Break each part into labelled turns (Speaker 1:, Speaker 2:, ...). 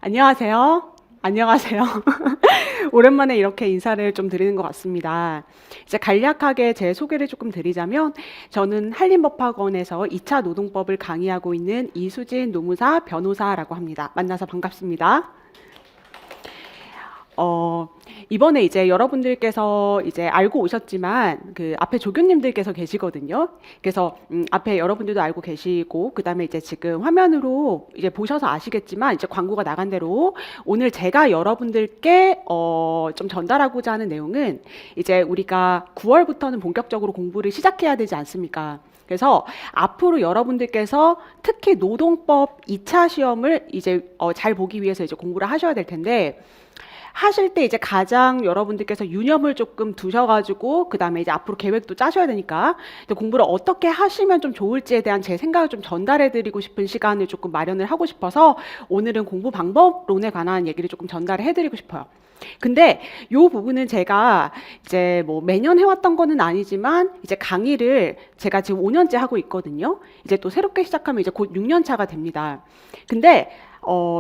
Speaker 1: 안녕하세요. 안녕하세요. 오랜만에 이렇게 인사를 좀 드리는 것 같습니다. 이제 간략하게 제 소개를 조금 드리자면, 저는 한림법학원에서 2차 노동법을 강의하고 있는 이수진 노무사 변호사라고 합니다. 만나서 반갑습니다. 어, 이번에 이제 여러분들께서 이제 알고 오셨지만 그 앞에 조교님들께서 계시거든요. 그래서 앞에 여러분들도 알고 계시고 그다음에 이제 지금 화면으로 이제 보셔서 아시겠지만 이제 광고가 나간 대로 오늘 제가 여러분들께 좀 전달하고자 하는 내용은 이제 우리가 9월부터는 본격적으로 공부를 시작해야 되지 않습니까? 그래서 앞으로 여러분들께서 특히 노동법 2차 시험을 이제 잘 보기 위해서 이제 공부를 하셔야 될 텐데 하실 때 이제 가장 여러분들께서 유념을 조금 두셔가지고 그 다음에 이제 앞으로 계획도 짜셔야 되니까 공부를 어떻게 하시면 좀 좋을지에 대한 제 생각을 좀 전달해드리고 싶은 시간을 조금 마련을 하고 싶어서 오늘은 공부 방법론에 관한 얘기를 조금 전달을 해드리고 싶어요. 근데 요 부분은 제가 이제 뭐 매년 해왔던 거는 아니지만 이제 강의를 제가 지금 5년째 하고 있거든요. 이제 또 새롭게 시작하면 이제 곧 6년 차가 됩니다. 근데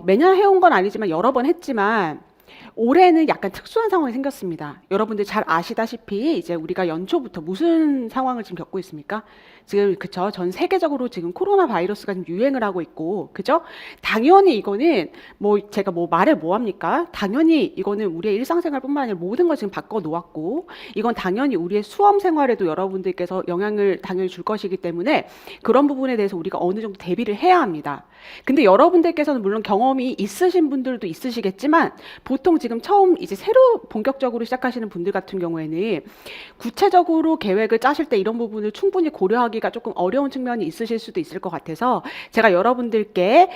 Speaker 1: 매년 해온 건 아니지만 여러 번 했지만 올해는 약간 특수한 상황이 생겼습니다. 여러분들 잘 아시다시피 이제 우리가 연초부터 무슨 상황을 지금 겪고 있습니까? 지금 그쵸? 전 세계적으로 지금 코로나 바이러스가 지금 유행을 하고 있고, 그죠? 당연히 이거는 뭐 제가 뭐 말을 뭐 합니까? 당연히 이거는 우리의 일상생활뿐만 아니라 모든 걸 지금 바꿔 놓았고, 이건 당연히 우리의 수험 생활에도 여러분들께서 영향을 당연히 줄 것이기 때문에 그런 부분에 대해서 우리가 어느 정도 대비를 해야 합니다. 근데 여러분들께서는 물론 경험이 있으신 분들도 있으시겠지만 보통 지금 처음 이제 새로 본격적으로 시작하시는 분들 같은 경우에는 구체적으로 계획을 짜실 때 이런 부분을 충분히 고려하기가 조금 어려운 측면이 있으실 수도 있을 것 같아서 제가 여러분들께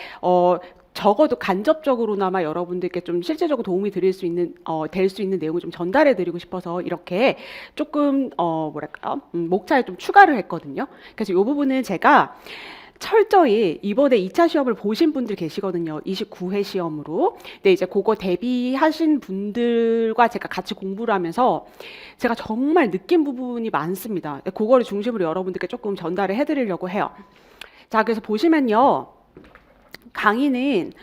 Speaker 1: 적어도 간접적으로나마 여러분들께 좀 실질적으로 도움이 드릴 수 있는 될 수 있는 내용을 좀 전달해 드리고 싶어서 이렇게 조금 뭐랄까 목차에 좀 추가를 했거든요. 그래서 이 부분은 제가 철저히 이번에 2차 시험을 보신 분들 계시거든요. 29회 시험으로. 근데 이제 그거 대비하신 분들과 제가 같이 공부를 하면서 제가 정말 느낀 부분이 많습니다. 그거를 중심으로 여러분들께 조금 전달을 해드리려고 해요. 자, 그래서 보시면요. 강의는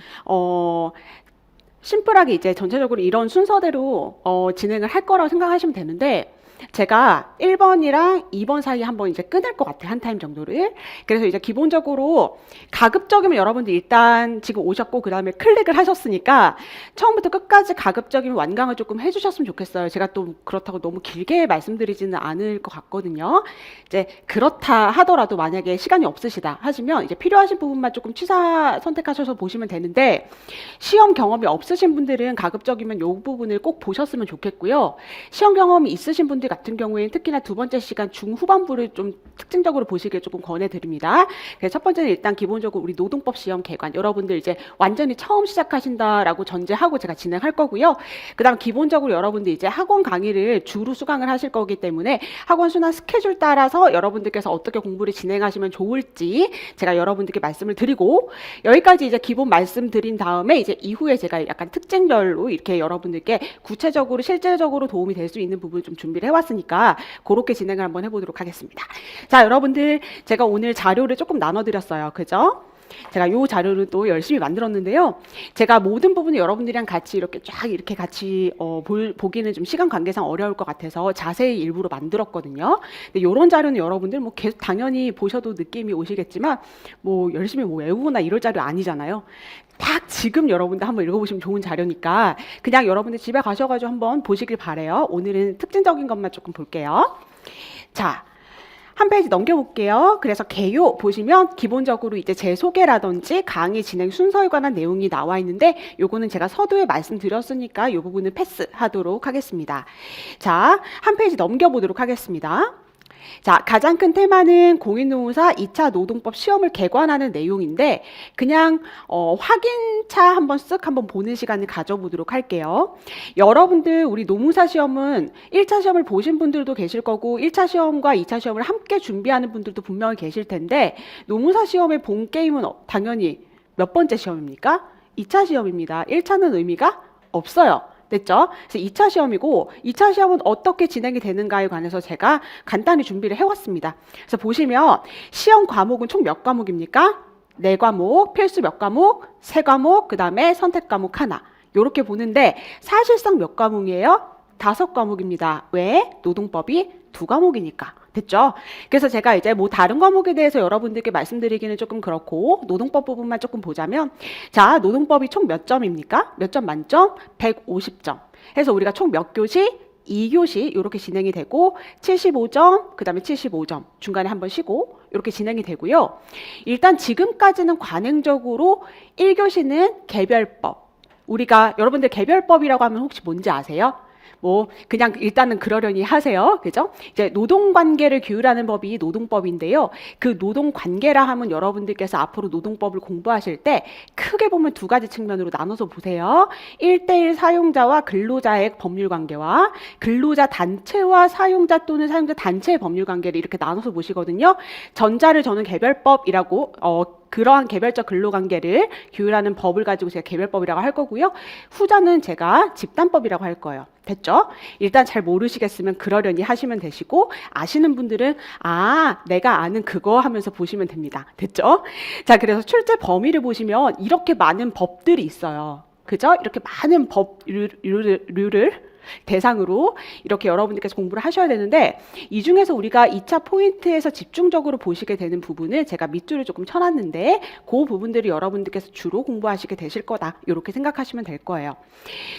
Speaker 1: 심플하게 이제 전체적으로 이런 순서대로 진행을 할 거라고 생각하시면 되는데 제가 1번이랑 2번 사이에 한번 이제 끊을 것 같아요. 한 타임 정도를. 그래서 이제 기본적으로 가급적이면 여러분들 일단 지금 오셨고 그 다음에 클릭을 하셨으니까 처음부터 끝까지 가급적이면 완강을 조금 해주셨으면 좋겠어요. 제가 또 그렇다고 너무 길게 말씀드리지는 않을 것 같거든요. 이제 그렇다 하더라도 만약에 시간이 없으시다 하시면 이제 필요하신 부분만 조금 취사 선택하셔서 보시면 되는데 시험 경험이 없으신 분들은 가급적이면 이 부분을 꼭 보셨으면 좋겠고요. 시험 경험이 있으신 분들 같은 경우에는 특히나 두 번째 시간 중후반부를 좀 특징적으로 보시길 조금 권해드립니다. 그래서 첫 번째는 일단 기본적으로 우리 노동법 시험 개관 여러분들 이제 완전히 처음 시작하신다라고 전제하고 제가 진행할 거고요. 그 다음 기본적으로 여러분들 이제 학원 강의를 주로 수강을 하실 거기 때문에 학원 순환 스케줄 따라서 여러분들께서 어떻게 공부를 진행하시면 좋을지 제가 여러분들께 말씀을 드리고 여기까지 이제 기본 말씀드린 다음에 이제 이후에 제가 약간 특징별로 이렇게 여러분들께 구체적으로 실질적으로 도움이 될 수 있는 부분을 좀 준비를 해왔으니까 그렇게 진행을 한번 해보도록 하겠습니다. 자, 여러분들 제가 오늘 자료를 조금 나눠드렸어요. 그죠? 제가 이 자료를 또 열심히 만들었는데요. 제가 모든 부분을 여러분들이랑 같이 이렇게 쫙 이렇게 같이 보기는 좀 시간 관계상 어려울 것 같아서 자세히 일부러 만들었거든요. 근데 이런 자료는 여러분들 뭐 계속 당연히 보셔도 느낌이 오시겠지만 뭐 열심히 뭐 외우거나 이럴 자료 아니잖아요. 딱 지금 여러분들 한번 읽어보시면 좋은 자료니까 그냥 여러분들 집에 가셔가지고 한번 보시길 바래요. 오늘은 특징적인 것만 조금 볼게요. 자. 한 페이지 넘겨볼게요. 그래서 개요 보시면 기본적으로 이제 제 소개라든지 강의 진행 순서에 관한 내용이 나와 있는데 요거는 제가 서두에 말씀드렸으니까 이 부분은 패스하도록 하겠습니다. 자, 한 페이지 넘겨보도록 하겠습니다. 자, 가장 큰 테마는 공인노무사 2차 노동법 시험을 개관하는 내용인데 그냥 확인차 한번 쓱 한번 보는 시간을 가져보도록 할게요. 여러분들 우리 노무사 시험은 1차 시험을 보신 분들도 계실 거고 1차 시험과 2차 시험을 함께 준비하는 분들도 분명히 계실 텐데 노무사 시험의 본 게임은 당연히 몇 번째 시험입니까? 2차 시험입니다. 1차는 의미가 없어요. 됐죠? 그래서 2차 시험이고 2차 시험은 어떻게 진행이 되는가에 관해서 제가 간단히 준비를 해왔습니다. 그래서 보시면 시험 과목은 총 몇 과목입니까? 네 과목, 필수 몇 과목, 세 과목, 그 다음에 선택 과목 하나. 요렇게 보는데 사실상 몇 과목이에요? 5과목입니다. 왜? 노동법이 2과목이니까. 됐죠? 그래서 제가 이제 뭐 다른 과목에 대해서 여러분들께 말씀드리기는 조금 그렇고 노동법 부분만 조금 보자면 자, 노동법이 총 몇 점입니까? 몇 점 만점? 150점. 해서 우리가 총 몇 교시? 2교시 이렇게 진행이 되고 75점, 그 다음에 75점 중간에 한번 쉬고 이렇게 진행이 되고요. 일단 지금까지는 관행적으로 1교시는 개별법. 우리가 여러분들 개별법이라고 하면 혹시 뭔지 아세요? 뭐 그냥 일단은 그러려니 하세요. 그죠? 이제 노동관계를 규율하는 법이 노동법인데요. 그 노동관계라 하면 여러분들께서 앞으로 노동법을 공부하실 때 크게 보면 2가지 측면으로 나눠서 보세요. 1대1 사용자와 근로자의 법률관계와 근로자 단체와 사용자 또는 사용자 단체의 법률관계를 이렇게 나눠서 보시거든요. 전자를 저는 개별법이라고 그러한 개별적 근로관계를 규율하는 법을 가지고 제가 개별법이라고 할 거고요. 후자는 제가 집단법이라고 할 거예요. 됐죠? 일단 잘 모르시겠으면 그러려니 하시면 되시고 아시는 분들은 아, 내가 아는 그거 하면서 보시면 됩니다. 됐죠? 자, 그래서 출제 범위를 보시면 이렇게 많은 법들이 있어요. 그죠? 이렇게 많은 법률을 대상으로 이렇게 여러분들께서 공부를 하셔야 되는데 이 중에서 우리가 2차 포인트에서 집중적으로 보시게 되는 부분을 제가 밑줄을 조금 쳐놨는데 그 부분들이 여러분들께서 주로 공부하시게 되실 거다. 이렇게 생각하시면 될 거예요.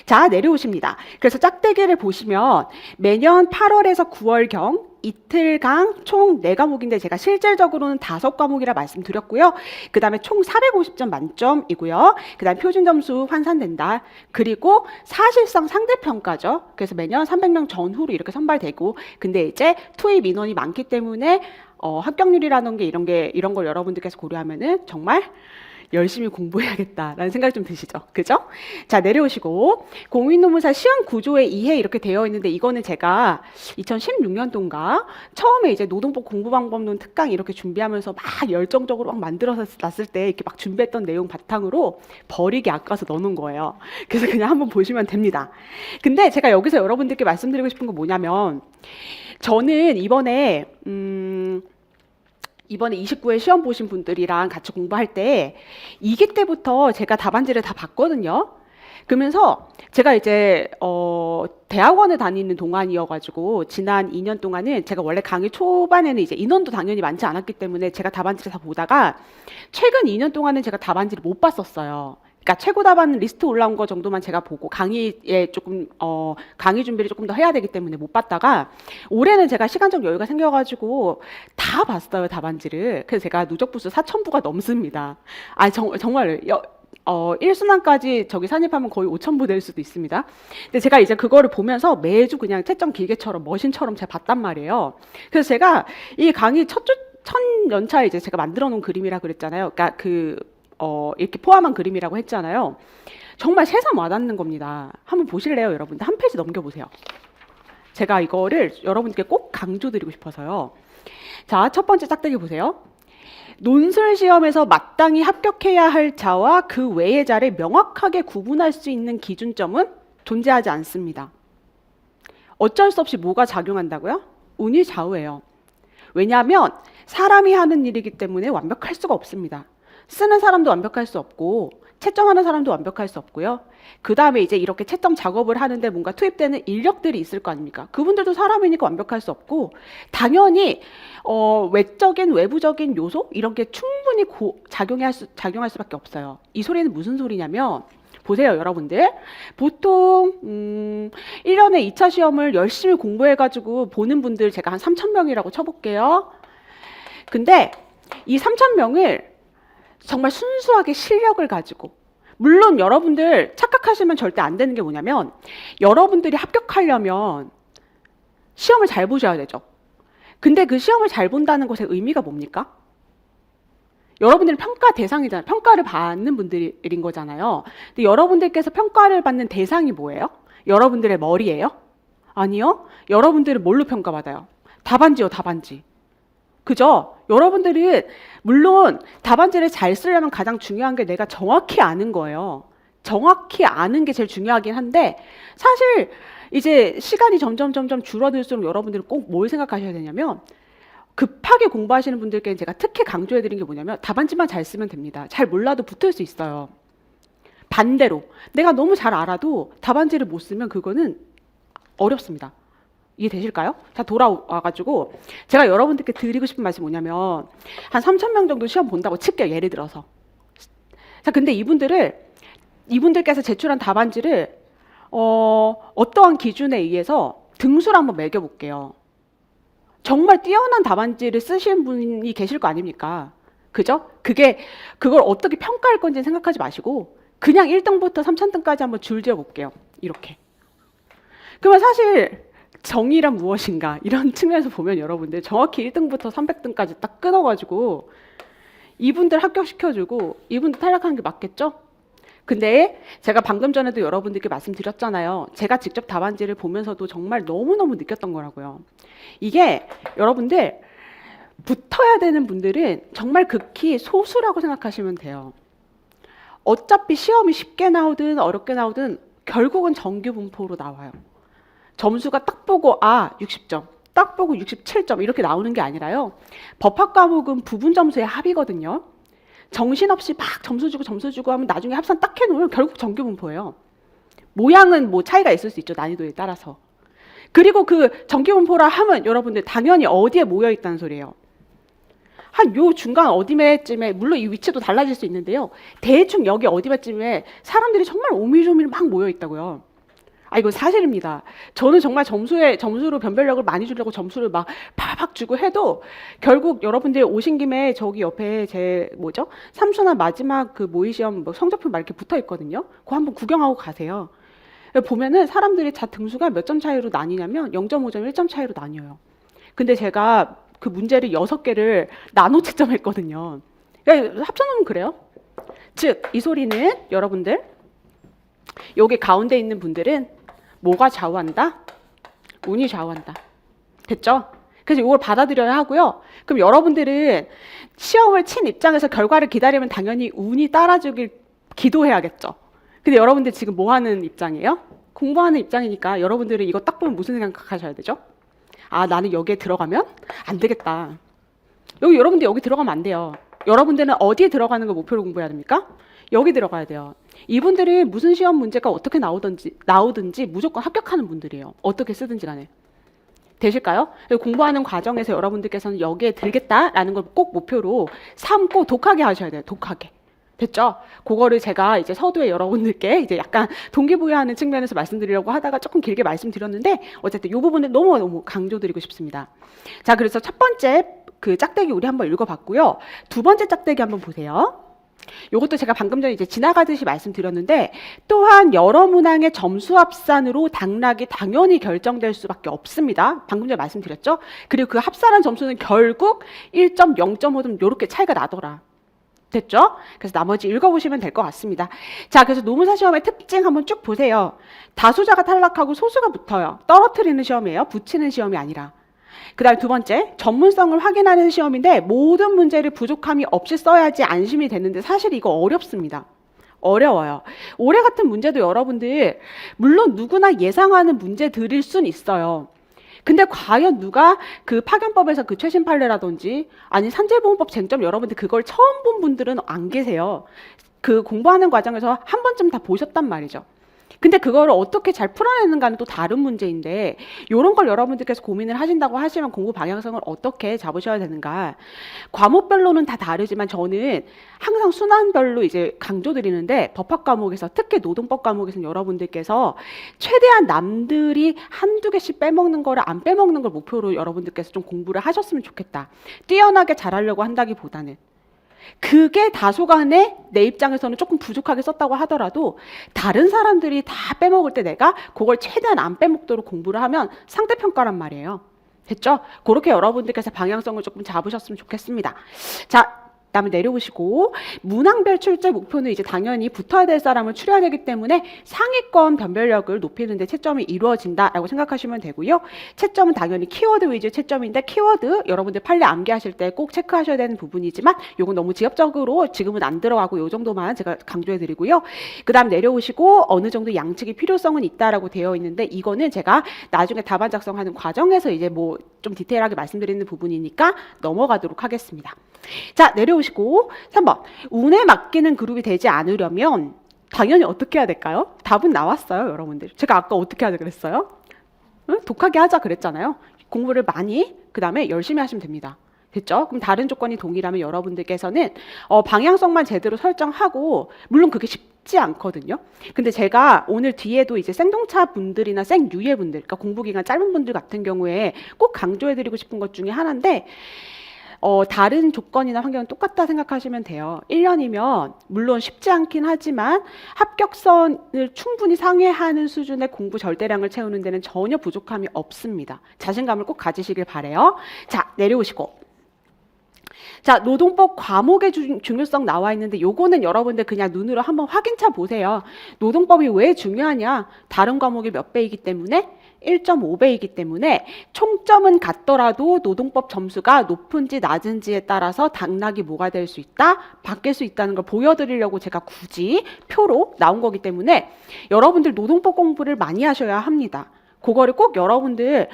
Speaker 1: 자, 내려오십니다. 그래서 짝대기를 보시면 매년 8월에서 9월경 이틀강 총 4과목인데 제가 실질적으로는 5과목이라 말씀드렸고요. 그 다음에 총 450점 만점이고요. 그 다음에 표준 점수 환산된다. 그리고 사실상 상대평가죠. 그래서 매년 300명 전후로 이렇게 선발되고 근데 이제 투입 인원이 많기 때문에 합격률이라는 게 이런 걸 여러분들께서 고려하면은 정말 열심히 공부해야겠다라는 생각이 좀 드시죠? 그죠? 자, 내려오시고 공인노무사 시험 구조에 2해 이렇게 되어 있는데 이거는 제가 2016년도인가 처음에 이제 노동법 공부방법론 특강 이렇게 준비하면서 막 열정적으로 막 만들어서 놨을 때 이렇게 막 준비했던 내용 바탕으로 버리기 아까워서 넣어놓은 거예요. 그래서 그냥 한번 보시면 됩니다. 근데 제가 여기서 여러분들께 말씀드리고 싶은 건 뭐냐면 저는 이번에 29회 시험 보신 분들이랑 같이 공부할 때 2기 때부터 제가 답안지를 다 봤거든요. 그러면서 제가 이제 대학원을 다니는 동안이어가지고 지난 2년 동안은 제가 원래 강의 초반에는 이제 인원도 당연히 많지 않았기 때문에 제가 답안지를 다 보다가 최근 2년 동안은 제가 답안지를 못 봤었어요. 그러니까 최고 답안 리스트 올라온 거 정도만 제가 보고 강의에 조금 강의 준비를 조금 더 해야 되기 때문에 못 봤다가 올해는 제가 시간적 여유가 생겨가지고 다 봤어요 답안지를. 그래서 제가 누적 부수 4,000부가 넘습니다. 아 정말 1순환까지 저기 산입하면 거의 5,000부 될 수도 있습니다. 근데 제가 이제 그거를 보면서 매주 그냥 채점 기계처럼 머신처럼 제가 봤단 말이에요. 그래서 제가 이 강의 첫 연차에 이제 제가 만들어 놓은 그림이라 그랬잖아요. 그러니까 이렇게 포함한 그림이라고 했잖아요. 정말 새삼 와닿는 겁니다. 한번 보실래요, 여러분들? 한 페이지 넘겨보세요. 제가 이거를 여러분께 꼭 강조드리고 싶어서요. 자, 첫 번째 짝대기 보세요. 논술 시험에서 마땅히 합격해야 할 자와 그 외의 자를 명확하게 구분할 수 있는 기준점은 존재하지 않습니다. 어쩔 수 없이 뭐가 작용한다고요? 운이 좌우해요. 왜냐하면 사람이 하는 일이기 때문에 완벽할 수가 없습니다. 쓰는 사람도 완벽할 수 없고 채점하는 사람도 완벽할 수 없고요. 그 다음에 이제 이렇게 채점 작업을 하는데 뭔가 투입되는 인력들이 있을 거 아닙니까? 그분들도 사람이니까 완벽할 수 없고 당연히 외적인 외부적인 요소 이런 게 충분히 작용할 수밖에 없어요. 이 소리는 무슨 소리냐면 보세요, 여러분들. 보통 1년에 2차 시험을 열심히 공부해가지고 보는 분들 제가 한 3,000명이라고 쳐볼게요. 근데 이 3,000명을 정말 순수하게 실력을 가지고 물론 여러분들 착각하시면 절대 안 되는 게 뭐냐면 여러분들이 합격하려면 시험을 잘 보셔야 되죠. 근데 그 시험을 잘 본다는 것의 의미가 뭡니까? 여러분들은 평가 대상이잖아요. 평가를 받는 분들인 거잖아요. 근데 여러분들께서 평가를 받는 대상이 뭐예요? 여러분들의 머리예요? 아니요. 여러분들은 뭘로 평가받아요? 답안지요, 답안지. 그죠? 여러분들은 물론 답안지를 잘 쓰려면 가장 중요한 게 내가 정확히 아는 거예요. 정확히 아는 게 제일 중요하긴 한데 사실 이제 시간이 점점 줄어들수록 여러분들은 꼭 뭘 생각하셔야 되냐면 급하게 공부하시는 분들께는 제가 특히 강조해드린 게 뭐냐면 답안지만 잘 쓰면 됩니다. 잘 몰라도 붙을 수 있어요. 반대로 내가 너무 잘 알아도 답안지를 못 쓰면 그거는 어렵습니다. 이해되실까요? 자, 돌아와가지고 제가 여러분들께 드리고 싶은 말씀이 뭐냐면 한 3,000명 정도 시험 본다고 칠게요. 예를 들어서. 자, 근데 이분들께서 제출한 답안지를 어떠한 기준에 의해서 등수를 한번 매겨볼게요. 정말 뛰어난 답안지를 쓰신 분이 계실 거 아닙니까? 그죠? 그걸 어떻게 평가할 건지 생각하지 마시고 그냥 1등부터 3,000등까지 한번 줄지어 볼게요. 이렇게. 그러면 사실 정의란 무엇인가 이런 측면에서 보면 여러분들 정확히 1등부터 300등까지 딱 끊어가지고 이분들 합격시켜주고 이분들 탈락하는 게 맞겠죠? 근데 제가 방금 전에도 여러분들께 말씀드렸잖아요. 제가 직접 답안지를 보면서도 정말 너무너무 느꼈던 거라고요. 이게 여러분들 붙어야 되는 분들은 정말 극히 소수라고 생각하시면 돼요. 어차피 시험이 쉽게 나오든 어렵게 나오든 결국은 정규 분포로 나와요. 점수가 딱 보고 60점, 딱 보고 67점 이렇게 나오는 게 아니라요. 법학 과목은 부분 점수의 합이거든요. 정신없이 막 점수 주고 하면 나중에 합산 딱 해놓으면 결국 정규 분포예요. 모양은 뭐 차이가 있을 수 있죠. 난이도에 따라서. 그리고 그 정규 분포라 하면 여러분들 당연히 어디에 모여 있다는 소리예요. 한 요 중간 어디쯤에 물론 이 위치도 달라질 수 있는데요. 대충 여기 어디쯤에 사람들이 정말 오밀조밀 막 모여 있다고요. 이건 사실입니다. 저는 정말 점수로 변별력을 많이 주려고 점수를 막 팍팍 주고 해도 결국 여러분들 오신 김에 저기 옆에 삼순환 마지막 그 모의시험 성적표 막 이렇게 붙어 있거든요. 그거 한번 구경하고 가세요. 보면은 사람들이 다 등수가 몇 점 차이로 나뉘냐면 0.5점, 1점 차이로 나뉘어요. 근데 제가 그 문제를 6개를 나눠 채점했거든요. 합쳐놓으면 그래요. 즉, 이 소리는 여러분들 여기 가운데 있는 분들은 뭐가 좌우한다? 운이 좌우한다. 됐죠? 그래서 이걸 받아들여야 하고요. 그럼 여러분들은 시험을 친 입장에서 결과를 기다리면 당연히 운이 따라주길 기도해야겠죠. 근데 여러분들 지금 뭐 하는 입장이에요? 공부하는 입장이니까 여러분들은 이거 딱 보면 무슨 생각하셔야 되죠? 나는 여기에 들어가면 안 되겠다. 여러분들 여기 들어가면 안 돼요. 여러분들은 어디에 들어가는 걸 목표로 공부해야 됩니까? 여기 들어가야 돼요. 이분들이 무슨 시험 문제가 어떻게 나오든지 무조건 합격하는 분들이에요. 어떻게 쓰든지 간에. 되실까요? 공부하는 과정에서 여러분들께서는 여기에 들겠다라는 걸 꼭 목표로 삼고 독하게 하셔야 돼요. 독하게. 됐죠? 그거를 제가 이제 서두에 여러분들께 이제 약간 동기부여하는 측면에서 말씀드리려고 하다가 조금 길게 말씀드렸는데 어쨌든 이 부분을 너무 강조드리고 싶습니다. 자, 그래서 첫 번째 그 짝대기 우리 한번 읽어봤고요. 두 번째 짝대기 한번 보세요. 이것도 제가 방금 전에 이제 지나가듯이 말씀드렸는데 또한 여러 문항의 점수 합산으로 당락이 당연히 결정될 수밖에 없습니다. 방금 전에 말씀드렸죠? 그리고 그 합산한 점수는 결국 1점, 0.5점 이렇게 차이가 나더라. 됐죠? 그래서 나머지 읽어보시면 될 것 같습니다. 자, 그래서 노무사 시험의 특징 한번 쭉 보세요. 다수자가 탈락하고 소수가 붙어요. 떨어뜨리는 시험이에요. 붙이는 시험이 아니라. 그 다음 두 번째, 전문성을 확인하는 시험인데 모든 문제를 부족함이 없이 써야지 안심이 되는데 사실 이거 어렵습니다. 어려워요. 올해 같은 문제도 여러분들 물론 누구나 예상하는 문제들일 순 있어요. 근데 과연 누가 그 파견법에서 그 최신 판례라든지 아니 산재보험법 쟁점 여러분들 그걸 처음 본 분들은 안 계세요. 그 공부하는 과정에서 한 번쯤 다 보셨단 말이죠. 근데 그거를 어떻게 잘 풀어내는가는 또 다른 문제인데 이런 걸 여러분들께서 고민을 하신다고 하시면 공부 방향성을 어떻게 잡으셔야 되는가. 과목별로는 다 다르지만 저는 항상 순환별로 이제 강조드리는데 법학 과목에서 특히 노동법 과목에서는 여러분들께서 최대한 남들이 한두 개씩 빼먹는 거를 안 빼먹는 걸 목표로 여러분들께서 좀 공부를 하셨으면 좋겠다. 뛰어나게 잘하려고 한다기보다는. 그게 다소간에 내 입장에서는 조금 부족하게 썼다고 하더라도 다른 사람들이 다 빼먹을 때 내가 그걸 최대한 안 빼먹도록 공부를 하면 상대평가란 말이에요. 됐죠? 그렇게 여러분들께서 방향성을 조금 잡으셨으면 좋겠습니다. 자, 그다음에 내려오시고 문항별 출제 목표는 이제 당연히 붙어야 될 사람을 추려야 되기 때문에 상위권 변별력을 높이는 데 채점이 이루어진다라고 생각하시면 되고요. 채점은 당연히 키워드 위주 채점인데 키워드 여러분들 판례 암기하실 때 꼭 체크하셔야 되는 부분이지만 요건 너무 지엽적으로 지금은 안 들어가고 요 정도만 제가 강조해 드리고요. 그다음 내려오시고 어느 정도 양측의 필요성은 있다라고 되어 있는데 이거는 제가 나중에 답안 작성하는 과정에서 이제 뭐 좀 디테일하게 말씀드리는 부분이니까 넘어가도록 하겠습니다. 자, 내려오시고 3번. 운에 맡기는 그룹이 되지 않으려면 당연히 어떻게 해야 될까요? 답은 나왔어요, 여러분들. 제가 아까 어떻게 하자 그랬어요? 응? 독하게 하자 그랬잖아요. 공부를 많이, 그 다음에 열심히 하시면 됩니다. 됐죠? 그럼 다른 조건이 동일하면 여러분들께서는 방향성만 제대로 설정하고, 물론 그게 쉽지 않거든요. 근데 제가 오늘 뒤에도 이제 생동차 분들이나 생유예 분들, 그러니까 공부기간 짧은 분들 같은 경우에 꼭 강조해드리고 싶은 것 중에 하나인데, 다른 조건이나 환경은 똑같다 생각하시면 돼요. 1년이면 물론 쉽지 않긴 하지만 합격선을 충분히 상회하는 수준의 공부 절대량을 채우는 데는 전혀 부족함이 없습니다. 자신감을 꼭 가지시길 바래요. 자, 내려오시고. 자, 노동법 과목의 중요성 나와 있는데 요거는 여러분들 그냥 눈으로 한번 확인차 보세요. 노동법이 왜 중요하냐? 다른 과목의 몇 배이기 때문에 1.5배이기 때문에 총점은 같더라도 노동법 점수가 높은지 낮은지에 따라서 당락이 뭐가 될 수 있다? 바뀔 수 있다는 걸 보여드리려고 제가 굳이 표로 나온 거기 때문에 여러분들 노동법 공부를 많이 하셔야 합니다. 그거를 꼭 여러분들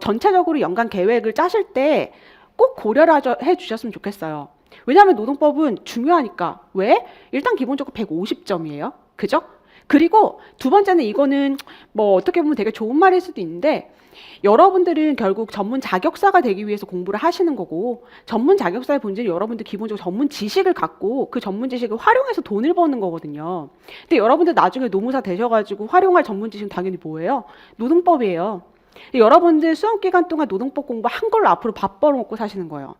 Speaker 1: 전체적으로 연간 계획을 짜실 때 꼭 고려를 해주셨으면 좋겠어요. 왜냐하면 노동법은 중요하니까. 왜? 일단 기본적으로 150점이에요. 그죠? 그리고 두 번째는 이거는 뭐 어떻게 보면 되게 좋은 말일 수도 있는데 여러분들은 결국 전문 자격사가 되기 위해서 공부를 하시는 거고 전문 자격사의 본질은 여러분들 기본적으로 전문 지식을 갖고 그 전문 지식을 활용해서 돈을 버는 거거든요. 근데 여러분들 나중에 노무사 되셔가지고 활용할 전문 지식은 당연히 뭐예요? 노동법이에요. 여러분들 수험기간 동안 노동법 공부한 걸로 앞으로 밥 벌어먹고 사시는 거예요.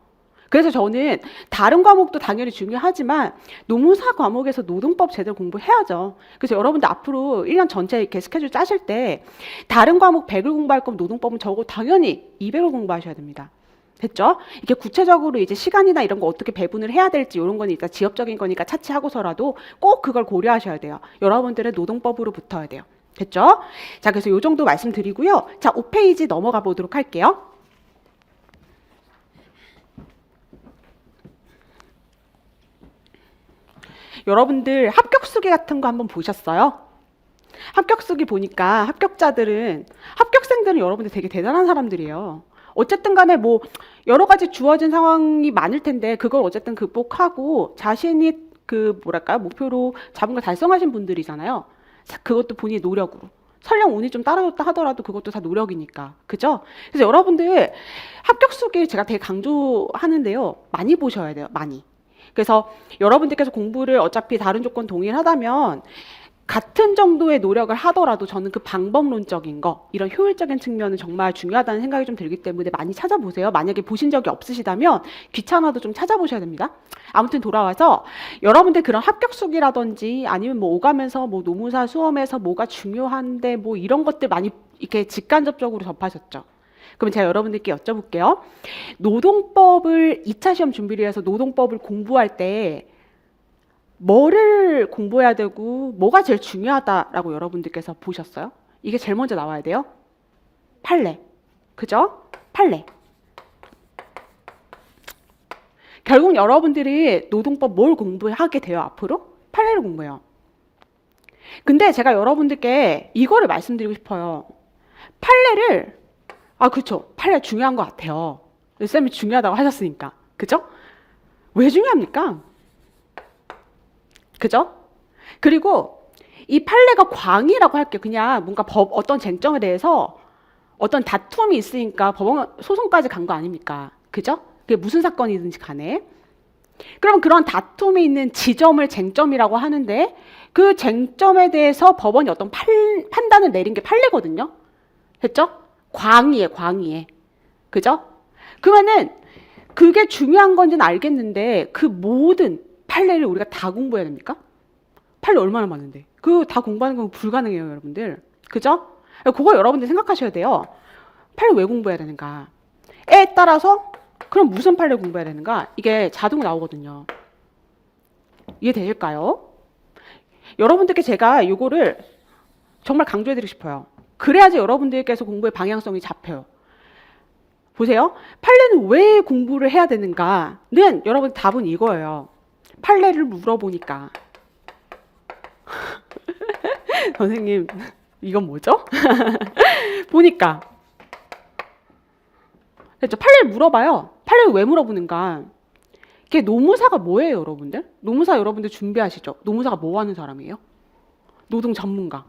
Speaker 1: 그래서 저는 다른 과목도 당연히 중요하지만 노무사 과목에서 노동법 제대로 공부해야죠. 그래서 여러분들 앞으로 1년 전체 이렇게 스케줄 짜실 때 다른 과목 100을 공부할 거면 노동법은 적어도 당연히 200을 공부하셔야 됩니다. 됐죠? 이게 구체적으로 이제 시간이나 이런 거 어떻게 배분을 해야 될지 이런 건 일단 지엽적인 거니까 차치하고서라도 꼭 그걸 고려하셔야 돼요. 여러분들은 노동법으로 붙어야 돼요. 됐죠? 자, 그래서 요 정도 말씀드리고요. 자, 5페이지 넘어가 보도록 할게요. 여러분들 합격수기 같은 거 한번 보셨어요? 합격수기 보니까 합격생들은 여러분들 되게 대단한 사람들이에요. 어쨌든 간에 뭐 여러 가지 주어진 상황이 많을 텐데 그걸 어쨌든 극복하고 자신이 그 뭐랄까요? 목표로 잡은 걸 달성하신 분들이잖아요. 그것도 본인의 노력으로. 설령 운이 좀 따라줬다 하더라도 그것도 다 노력이니까. 그죠? 그래서 여러분들 합격수기 제가 되게 강조하는데요. 많이 보셔야 돼요. 많이. 그래서 여러분들께서 공부를 어차피 다른 조건 동일하다면 같은 정도의 노력을 하더라도 저는 그 방법론적인 거, 이런 효율적인 측면은 정말 중요하다는 생각이 좀 들기 때문에 많이 찾아보세요. 만약에 보신 적이 없으시다면 귀찮아도 좀 찾아보셔야 됩니다. 아무튼 돌아와서 여러분들 그런 합격수기라든지 아니면 뭐 오가면서 뭐 노무사 수험에서 뭐가 중요한데 뭐 이런 것들 많이 이렇게 직간접적으로 접하셨죠. 그럼 제가 여러분들께 여쭤볼게요. 노동법을 2차 시험 준비를 해서 노동법을 공부할 때 뭐를 공부해야 되고 뭐가 제일 중요하다라고 여러분들께서 보셨어요? 이게 제일 먼저 나와야 돼요. 판례. 그죠? 판례. 결국 여러분들이 노동법 뭘 공부하게 돼요, 앞으로? 판례를 공부해요. 근데 제가 여러분들께 이거를 말씀드리고 싶어요. 판례를 그쵸. 판례 중요한 것 같아요. 쌤이 중요하다고 하셨으니까. 그죠? 왜 중요합니까? 그죠? 그리고 이 판례가 광이라고 할게요. 그냥 뭔가 어떤 쟁점에 대해서 어떤 다툼이 있으니까 법원 소송까지 간 거 아닙니까? 그죠? 그게 무슨 사건이든지 간에. 그럼 그런 다툼이 있는 지점을 쟁점이라고 하는데 그 쟁점에 대해서 법원이 어떤 판단을 내린 게 판례거든요. 됐죠? 광의에. 그죠? 그러면은 그게 중요한 건지는 알겠는데 그 모든 판례를 우리가 다 공부해야 됩니까? 판례 얼마나 많은데. 그거 다 공부하는 건 불가능해요, 여러분들. 그죠? 그거 여러분들 생각하셔야 돼요. 판례 왜 공부해야 되는가? 에 따라서 그럼 무슨 판례 공부해야 되는가? 이게 자동 나오거든요. 이해되실까요? 여러분들께 제가 이거를 정말 강조해드리고 싶어요. 그래야지 여러분들께서 공부의 방향성이 잡혀요. 보세요. 판례는 왜 공부를 해야 되는가는 여러분 답은 이거예요. 판례를 물어보니까. 선생님, 이건 뭐죠? 보니까. 그렇죠. 판례를 물어봐요. 판례를 왜 물어보는가? 이게 노무사가 뭐예요, 여러분들? 노무사 여러분들 준비하시죠? 노무사가 뭐 하는 사람이에요? 노동 전문가.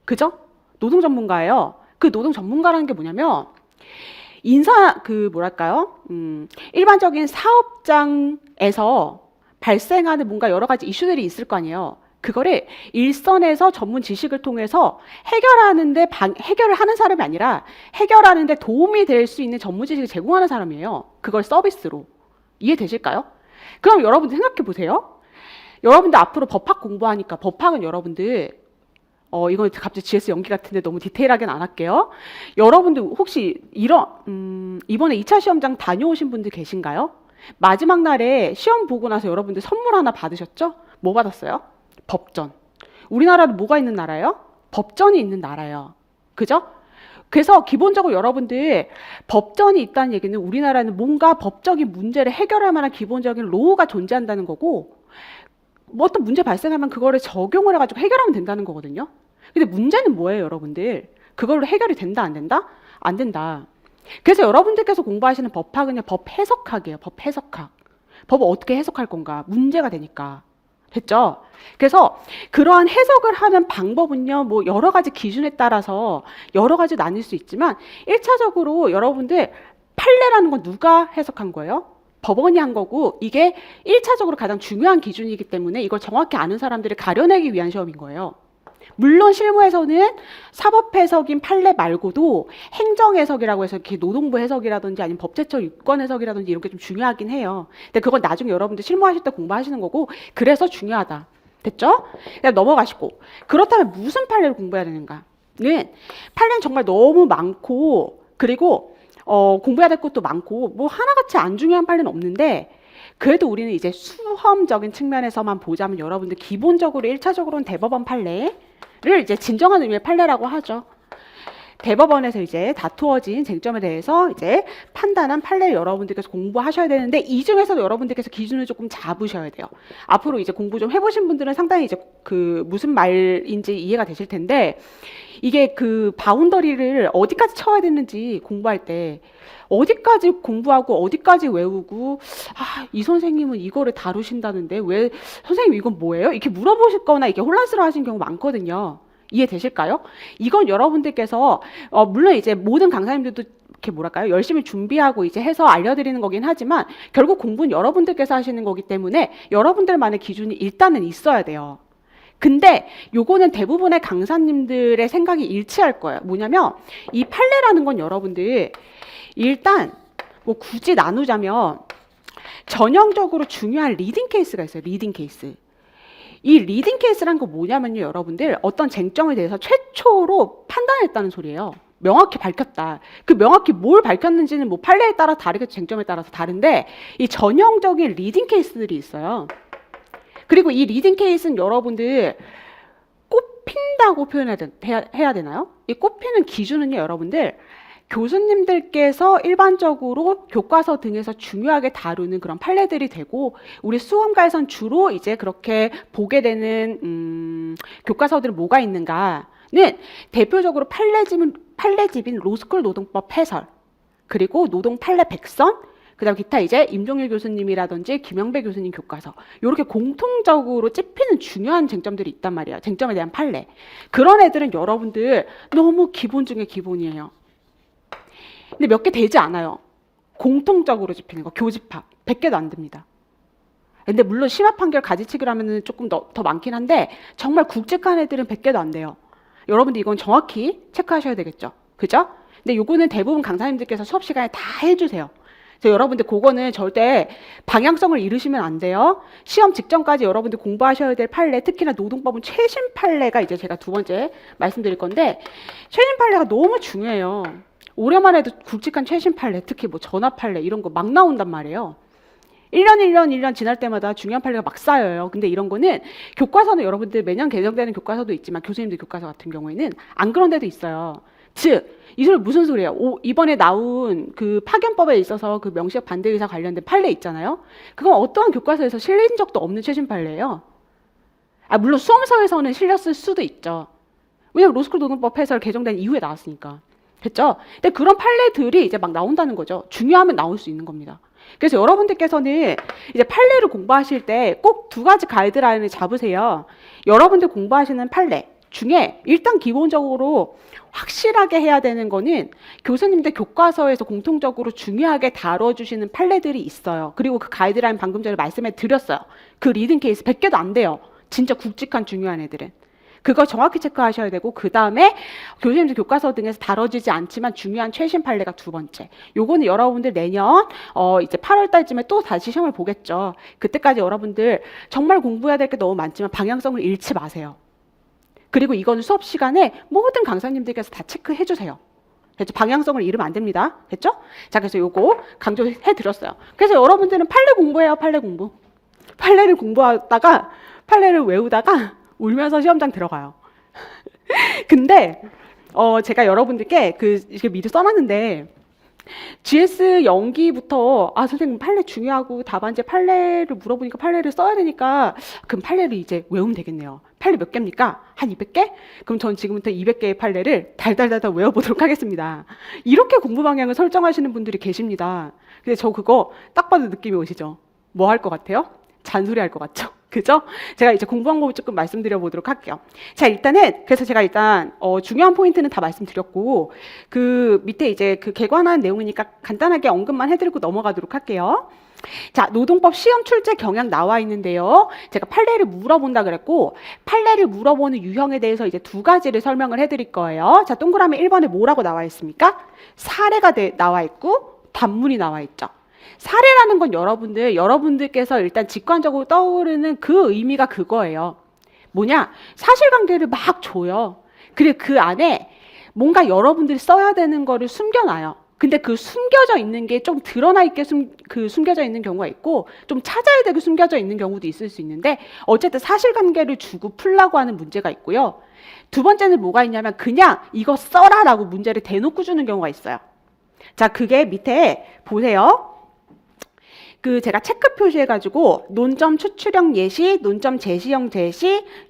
Speaker 1: 그죠? 노동 전문가예요. 그 노동 전문가라는 게 뭐냐면 뭐랄까요? 일반적인 사업장에서 발생하는 뭔가 여러 가지 이슈들이 있을 거 아니에요. 그거를 일선에서 전문 지식을 통해서 해결을 하는 사람이 아니라 해결하는데 도움이 될 수 있는 전문 지식을 제공하는 사람이에요. 그걸 서비스로. 이해되실까요? 그럼 여러분들 생각해 보세요. 여러분들 앞으로 법학 공부하니까 법학은 여러분들 이건 갑자기 GS 연기 같은데 너무 디테일하게는 안 할게요. 여러분들 혹시 이번에 2차 시험장 다녀오신 분들 계신가요? 마지막 날에 시험 보고 나서 여러분들 선물 하나 받으셨죠? 뭐 받았어요? 법전. 우리나라도 뭐가 있는 나라예요? 법전이 있는 나라예요. 그죠? 그래서 기본적으로 여러분들 법전이 있다는 얘기는 우리나라는 뭔가 법적인 문제를 해결할 만한 기본적인 로우가 존재한다는 거고 뭐 어떤 문제 발생하면 그거를 적용을 해가지고 해결하면 된다는 거거든요. 근데 문제는 뭐예요, 여러분들? 그걸로 해결이 된다, 안 된다? 안 된다. 그래서 여러분들께서 공부하시는 법학은요, 법 해석학이에요, 법 해석학. 법을 어떻게 해석할 건가? 문제가 되니까. 됐죠? 그래서 그러한 해석을 하는 방법은요, 뭐 여러 가지 기준에 따라서 여러 가지 나뉠 수 있지만 1차적으로 여러분들 판례라는 건 누가 해석한 거예요? 법원이 한 거고 이게 1차적으로 가장 중요한 기준이기 때문에 이걸 정확히 아는 사람들을 가려내기 위한 시험인 거예요. 물론 실무에서는 사법 해석인 판례 말고도 행정 해석이라고 해서 이렇게 노동부 해석이라든지 아니면 법제처 유권 해석이라든지 이런 게 좀 중요하긴 해요. 근데 그건 나중에 여러분들 실무하실 때 공부하시는 거고 그래서 중요하다. 됐죠? 그냥 넘어가시고 그렇다면 무슨 판례를 공부해야 되는가? 판례는 정말 너무 많고 그리고 공부해야 될 것도 많고 뭐 하나같이 안 중요한 판례는 없는데 그래도 우리는 이제 수험적인 측면에서만 보자면 여러분들 기본적으로 1차적으로는 대법원 판례를 이제 진정한 의미의 판례라고 하죠. 대법원에서 이제 다투어진 쟁점에 대해서 이제 판단한 판례를 여러분들께서 공부하셔야 되는데 이 중에서도 여러분들께서 기준을 조금 잡으셔야 돼요. 앞으로 이제 공부 좀 해보신 분들은 상당히 이제 그 무슨 말인지 이해가 되실 텐데 이게 그 바운더리를 어디까지 쳐야 되는지 공부할 때 어디까지 공부하고 어디까지 외우고 이 선생님은 이거를 다루신다는데 왜 선생님 이건 뭐예요? 이렇게 물어보실 거나 이게 혼란스러워 하시는 경우 많거든요. 이해되실까요? 이건 여러분들께서 물론 이제 모든 강사님들도 이렇게 뭐랄까요? 열심히 준비하고 이제 해서 알려드리는 거긴 하지만 결국 공부는 여러분들께서 하시는 거기 때문에 여러분들만의 기준이 일단은 있어야 돼요. 근데 요거는 대부분의 강사님들의 생각이 일치할 거예요. 뭐냐면 이 판례라는 건 여러분들 일단 뭐 굳이 나누자면 전형적으로 중요한 리딩 케이스가 있어요. 리딩 케이스. 이 리딩 케이스란 거 뭐냐면요, 여러분들 어떤 쟁점에 대해서 최초로 판단했다는 소리예요. 명확히 밝혔다. 그 명확히 뭘 밝혔는지는 뭐 판례에 따라 다르겠죠. 쟁점에 따라서 다른데 이 전형적인 리딩 케이스들이 있어요. 그리고 이 리딩 케이스는 여러분들 꼽힌다고 해야 되나요? 이 꼽히는 기준은요, 여러분들 교수님들께서 일반적으로 교과서 등에서 중요하게 다루는 그런 판례들이 되고 우리 수험가에선 주로 이제 그렇게 보게 되는 교과서들은 뭐가 있는가는 대표적으로 판례집인 로스쿨 노동법 해설 그리고 노동 판례 백선 그다음 기타 이제 임종일 교수님이라든지 김영배 교수님 교과서 이렇게 공통적으로 찝히는 중요한 쟁점들이 있단 말이에요. 쟁점에 대한 판례. 그런 애들은 여러분들 너무 기본 중에 기본이에요. 근데 몇 개 되지 않아요. 공통적으로 짚히는 거 교집합 100개도 안 됩니다. 근데 물론 심화 판결 가지치기라면 조금 더 많긴 한데 정말 굵직한 애들은 100개도 안 돼요. 여러분들 이건 정확히 체크하셔야 되겠죠. 그죠? 근데 요거는 대부분 강사님들께서 수업 시간에 다 해주세요. 그래서 여러분들 그거는 절대 방향성을 잃으시면 안 돼요. 시험 직전까지 여러분들 공부하셔야 될 판례, 특히나 노동법은 최신 판례가 이제 제가 두 번째 말씀드릴 건데 최신 판례가 너무 중요해요. 올해만 해도 굵직한 최신 판례, 특히 뭐 전압 판례 이런 거 막 나온단 말이에요. 1년 지날 때마다 중요한 판례가 막 쌓여요. 근데 이런 거는 교과서는 여러분들 매년 개정되는 교과서도 있지만 교수님들 교과서 같은 경우에는 안 그런 데도 있어요. 즉, 이 소리 무슨 소리예요? 이번에 나온 그 파견법에 있어서 그 명시적 반대 의사 관련된 판례 있잖아요. 그건 어떠한 교과서에서 실린 적도 없는 최신 판례예요. 물론 수험서에서는 실렸을 수도 있죠. 왜냐면 로스쿨 노동법 해설 개정된 이후에 나왔으니까. 됐죠? 근데 그런 판례들이 이제 막 나온다는 거죠. 중요하면 나올 수 있는 겁니다. 그래서 여러분들께서는 이제 판례를 공부하실 때 꼭 두 가지 가이드라인을 잡으세요. 여러분들 공부하시는 판례 중에 일단 기본적으로 확실하게 해야 되는 거는 교수님들 교과서에서 공통적으로 중요하게 다뤄주시는 판례들이 있어요. 그리고 그 가이드라인 방금 전에 말씀해 드렸어요. 그 리딩 케이스 100개도 안 돼요. 진짜 굵직한 중요한 애들은. 그거 정확히 체크하셔야 되고, 그 다음에 교수님들 교과서 등에서 다뤄지지 않지만 중요한 최신 판례가 두 번째. 요거는 여러분들 내년 이제 8월 달쯤에 또 다시 시험을 보겠죠. 그때까지 여러분들 정말 공부해야 될 게 너무 많지만 방향성을 잃지 마세요. 그리고 이거는 수업 시간에 모든 강사님들께서 다 체크해 주세요. 됐죠? 방향성을 잃으면 안 됩니다. 됐죠? 자, 그래서 요거 강조해 드렸어요. 그래서 여러분들은 판례 공부해요. 판례 공부. 판례를 공부하다가 판례를 외우다가 울면서 시험장 들어가요. 근데 제가 여러분들께 이렇게 미리 써놨는데 GS 연기부터 선생님 판례 중요하고 답안지 판례를 물어보니까 판례를 써야 되니까 그럼 판례를 이제 외우면 되겠네요. 판례 몇 개입니까? 한 200개? 그럼 전 지금부터 200개의 판례를 달달달달 외워보도록 하겠습니다. 이렇게 공부 방향을 설정하시는 분들이 계십니다. 근데 저 그거 딱 봐도 느낌이 오시죠? 뭐 할 것 같아요? 잔소리 할 것 같죠? 그죠? 제가 이제 공부 방법을 조금 말씀드려 보도록 할게요. 자, 그래서 제가 일단, 중요한 포인트는 다 말씀드렸고, 그 밑에 이제 그 개관한 내용이니까 간단하게 언급만 해드리고 넘어가도록 할게요. 자, 노동법 시험 출제 경향 나와 있는데요. 제가 판례를 물어본다 그랬고, 판례를 물어보는 유형에 대해서 이제 두 가지를 설명을 해드릴 거예요. 자, 동그라미 1번에 뭐라고 나와 있습니까? 사례가 나와 있고, 단문이 나와 있죠. 사례라는 건 여러분들께서 일단 직관적으로 떠오르는 그 의미가 그거예요. 뭐냐? 사실관계를 막 줘요. 그리고 그 안에 뭔가 여러분들이 써야 되는 거를 숨겨놔요. 근데 그 숨겨져 있는 게 좀 드러나 있게 숨겨져 있는 경우가 있고, 좀 찾아야 되게 숨겨져 있는 경우도 있을 수 있는데, 어쨌든 사실관계를 주고 풀라고 하는 문제가 있고요. 두 번째는 뭐가 있냐면 그냥 이거 써라라고 문제를 대놓고 주는 경우가 있어요. 자, 그게 밑에 보세요. 제가 체크 표시해가지고 논점 추출형 예시, 논점 제시형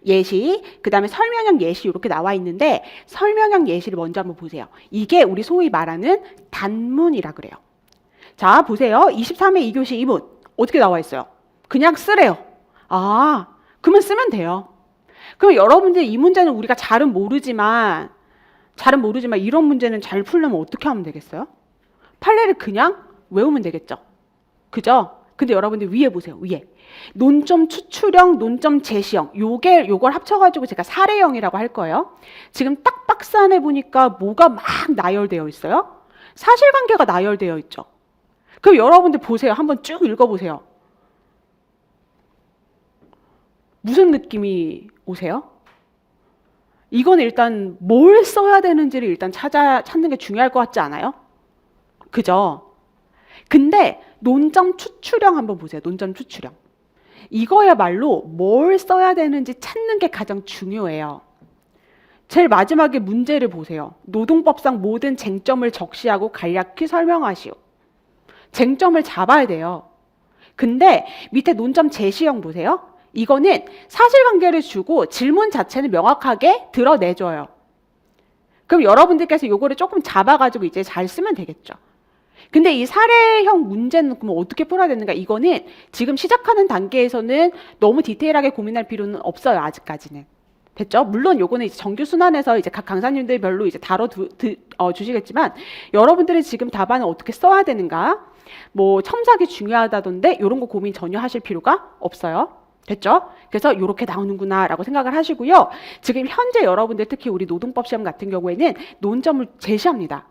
Speaker 1: 예시, 그 다음에 설명형 예시 이렇게 나와 있는데 설명형 예시를 먼저 한번 보세요. 이게 우리 소위 말하는 단문이라 그래요. 자, 보세요. 23회 2교시 2문 어떻게 나와 있어요? 그냥 쓰래요. 그러면 쓰면 돼요. 그럼 여러분들 이 문제는 우리가 잘은 모르지만 이런 문제는 잘 풀려면 어떻게 하면 되겠어요? 판례를 그냥 외우면 되겠죠. 그죠? 근데 여러분들 위에 보세요. 위에. 논점 추출형, 논점 제시형. 요걸 합쳐가지고 제가 사례형이라고 할 거예요. 지금 딱 박스 안에 보니까 뭐가 막 나열되어 있어요? 사실관계가 나열되어 있죠. 그럼 여러분들 보세요. 한번 쭉 읽어보세요. 무슨 느낌이 오세요? 이건 일단 뭘 써야 되는지를 일단 찾는 게 중요할 것 같지 않아요? 그죠? 근데 논점 추출형 한번 보세요. 논점 추출형. 이거야말로 뭘 써야 되는지 찾는 게 가장 중요해요. 제일 마지막에 문제를 보세요. 노동법상 모든 쟁점을 적시하고 간략히 설명하시오. 쟁점을 잡아야 돼요. 근데 밑에 논점 제시형 보세요. 이거는 사실관계를 주고 질문 자체는 명확하게 드러내줘요. 그럼 여러분들께서 요거를 조금 잡아가지고 이제 잘 쓰면 되겠죠. 근데 이 사례형 문제는 그럼 어떻게 풀어야 되는가? 이거는 지금 시작하는 단계에서는 너무 디테일하게 고민할 필요는 없어요. 아직까지는. 됐죠? 물론 요거는 이제 정규 순환해서 이제 각 강사님들별로 이제 주시겠지만 여러분들은 지금 답안을 어떻게 써야 되는가? 뭐 첨삭이 중요하다던데 이런 거 고민 전혀 하실 필요가 없어요. 됐죠? 그래서 이렇게 나오는구나 라고 생각을 하시고요. 지금 현재 여러분들 특히 우리 노동법 시험 같은 경우에는 논점을 제시합니다.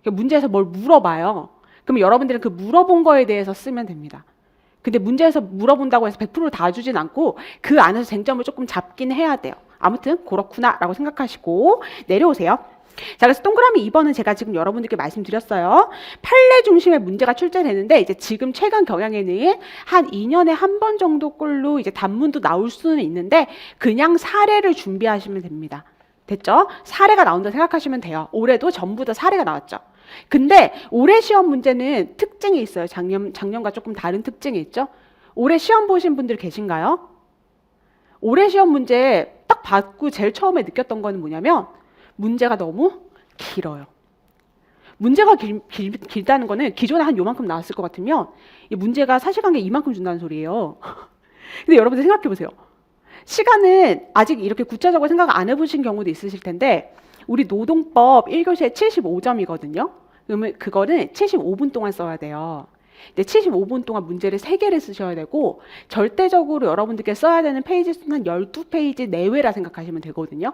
Speaker 1: 문제에서 뭘 물어봐요. 그럼 여러분들은 그 물어본 거에 대해서 쓰면 됩니다. 근데 문제에서 물어본다고 해서 100% 다 주진 않고 그 안에서 쟁점을 조금 잡긴 해야 돼요. 아무튼 그렇구나 라고 생각하시고 내려오세요. 자, 그래서 동그라미 2번은 제가 지금 여러분들께 말씀드렸어요. 판례 중심의 문제가 출제되는데 이제 지금 최근 경향에는 한 2년에 한 번 정도 꼴로 이제 단문도 나올 수는 있는데 그냥 사례를 준비하시면 됩니다. 됐죠? 사례가 나온다 생각하시면 돼요. 올해도 전부 다 사례가 나왔죠. 근데 올해 시험 문제는 특징이 있어요. 작년과 조금 다른 특징이 있죠. 올해 시험 보신 분들 계신가요? 올해 시험 문제 딱 받고 제일 처음에 느꼈던 거는 뭐냐면 문제가 너무 길어요. 문제가 길다는 거는 기존에 한 요만큼 나왔을 것 같으면 이 문제가 사실관계 이만큼 준다는 소리예요. 근데 여러분들 생각해 보세요. 시간은 아직 이렇게 구체적으로 생각 안 해보신 경우도 있으실 텐데 우리 노동법 1교시에 75점이거든요. 그러면 그거는 75분 동안 써야 돼요. 근데 75분 동안 문제를 3개를 쓰셔야 되고 절대적으로 여러분들께 써야 되는 페이지 수는 한 12페이지 내외라 생각하시면 되거든요.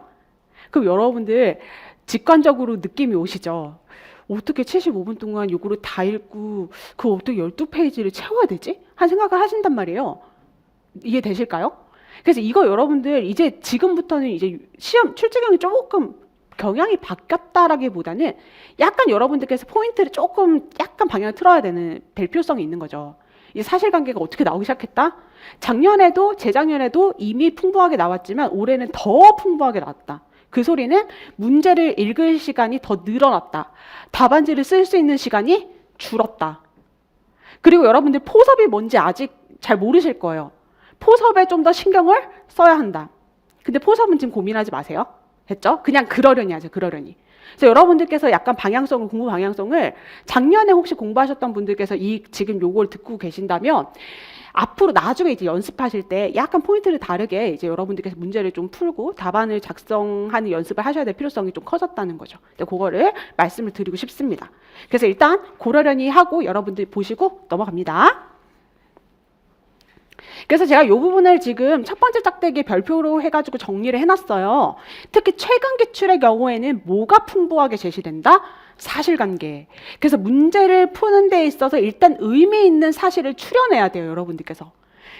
Speaker 1: 그럼 여러분들 직관적으로 느낌이 오시죠? 어떻게 75분 동안 요거를 다 읽고 그 어떻게 12페이지를 채워야 되지? 한 생각을 하신단 말이에요. 이해되실까요? 그래서 이거 여러분들 이제 지금부터는 이제 시험 출제경이 조금 경향이 바뀌었다라기보다는 약간 여러분들께서 포인트를 조금 약간 방향을 틀어야 될 필요성이 있는 거죠. 이 사실관계가 어떻게 나오기 시작했다? 작년에도 재작년에도 이미 풍부하게 나왔지만 올해는 더 풍부하게 나왔다. 그 소리는 문제를 읽을 시간이 더 늘어났다. 답안지를 쓸 수 있는 시간이 줄었다. 그리고 여러분들 포섭이 뭔지 아직 잘 모르실 거예요. 포섭에 좀 더 신경을 써야 한다. 근데 포섭은 지금 고민하지 마세요. 됐죠? 그냥 그러려니 하죠. 그러려니. 그래서 여러분들께서 약간 방향성을, 공부 방향성을 작년에 혹시 공부하셨던 분들께서 지금 요걸 듣고 계신다면 앞으로 나중에 이제 연습하실 때 약간 포인트를 다르게 이제 여러분들께서 문제를 좀 풀고 답안을 작성하는 연습을 하셔야 될 필요성이 좀 커졌다는 거죠. 그거를 말씀을 드리고 싶습니다. 그래서 일단 고러려니 하고 여러분들 보시고 넘어갑니다. 그래서 제가 이 부분을 지금 첫 번째 짝대기에 별표로 해가지고 정리를 해놨어요. 특히 최근 기출의 경우에는 뭐가 풍부하게 제시된다? 사실관계. 그래서 문제를 푸는 데 있어서 일단 의미 있는 사실을 추려내야 돼요, 여러분들께서.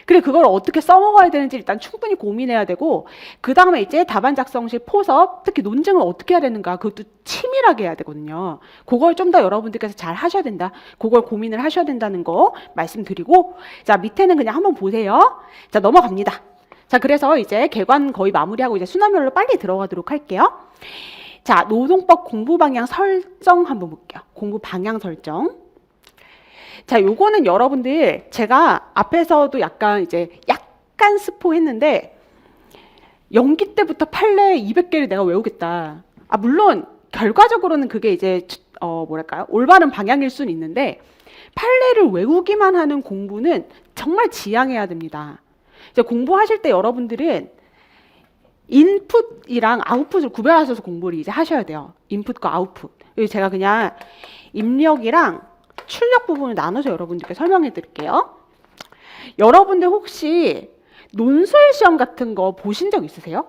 Speaker 1: 그리고 그걸 어떻게 써먹어야 되는지 일단 충분히 고민해야 되고 그 다음에 이제 답안 작성 시 포섭, 특히 논증을 어떻게 해야 되는가 그것도 치밀하게 해야 되거든요. 그걸 좀 더 여러분들께서 잘 하셔야 된다. 그걸 고민을 하셔야 된다는 거 말씀드리고 자 밑에는 그냥 한번 보세요. 자 넘어갑니다. 자 그래서 이제 개관 거의 마무리하고 이제 순서별로 빨리 들어가도록 할게요. 자 노동법 공부 방향 설정 한번 볼게요. 공부 방향 설정. 자, 요거는 여러분들 제가 앞에서도 약간 스포했는데 연기 때부터 판례 200개를 내가 외우겠다. 물론 결과적으로는 그게 이제 올바른 방향일 수는 있는데 판례를 외우기만 하는 공부는 정말 지양해야 됩니다. 이제 공부하실 때 여러분들은 인풋이랑 아웃풋을 구별하셔서 공부를 이제 하셔야 돼요. 인풋과 아웃풋. 제가 그냥 입력이랑 출력 부분을 나눠서 여러분들께 설명해 드릴게요. 여러분들 혹시 논술 시험 같은 거 보신 적 있으세요?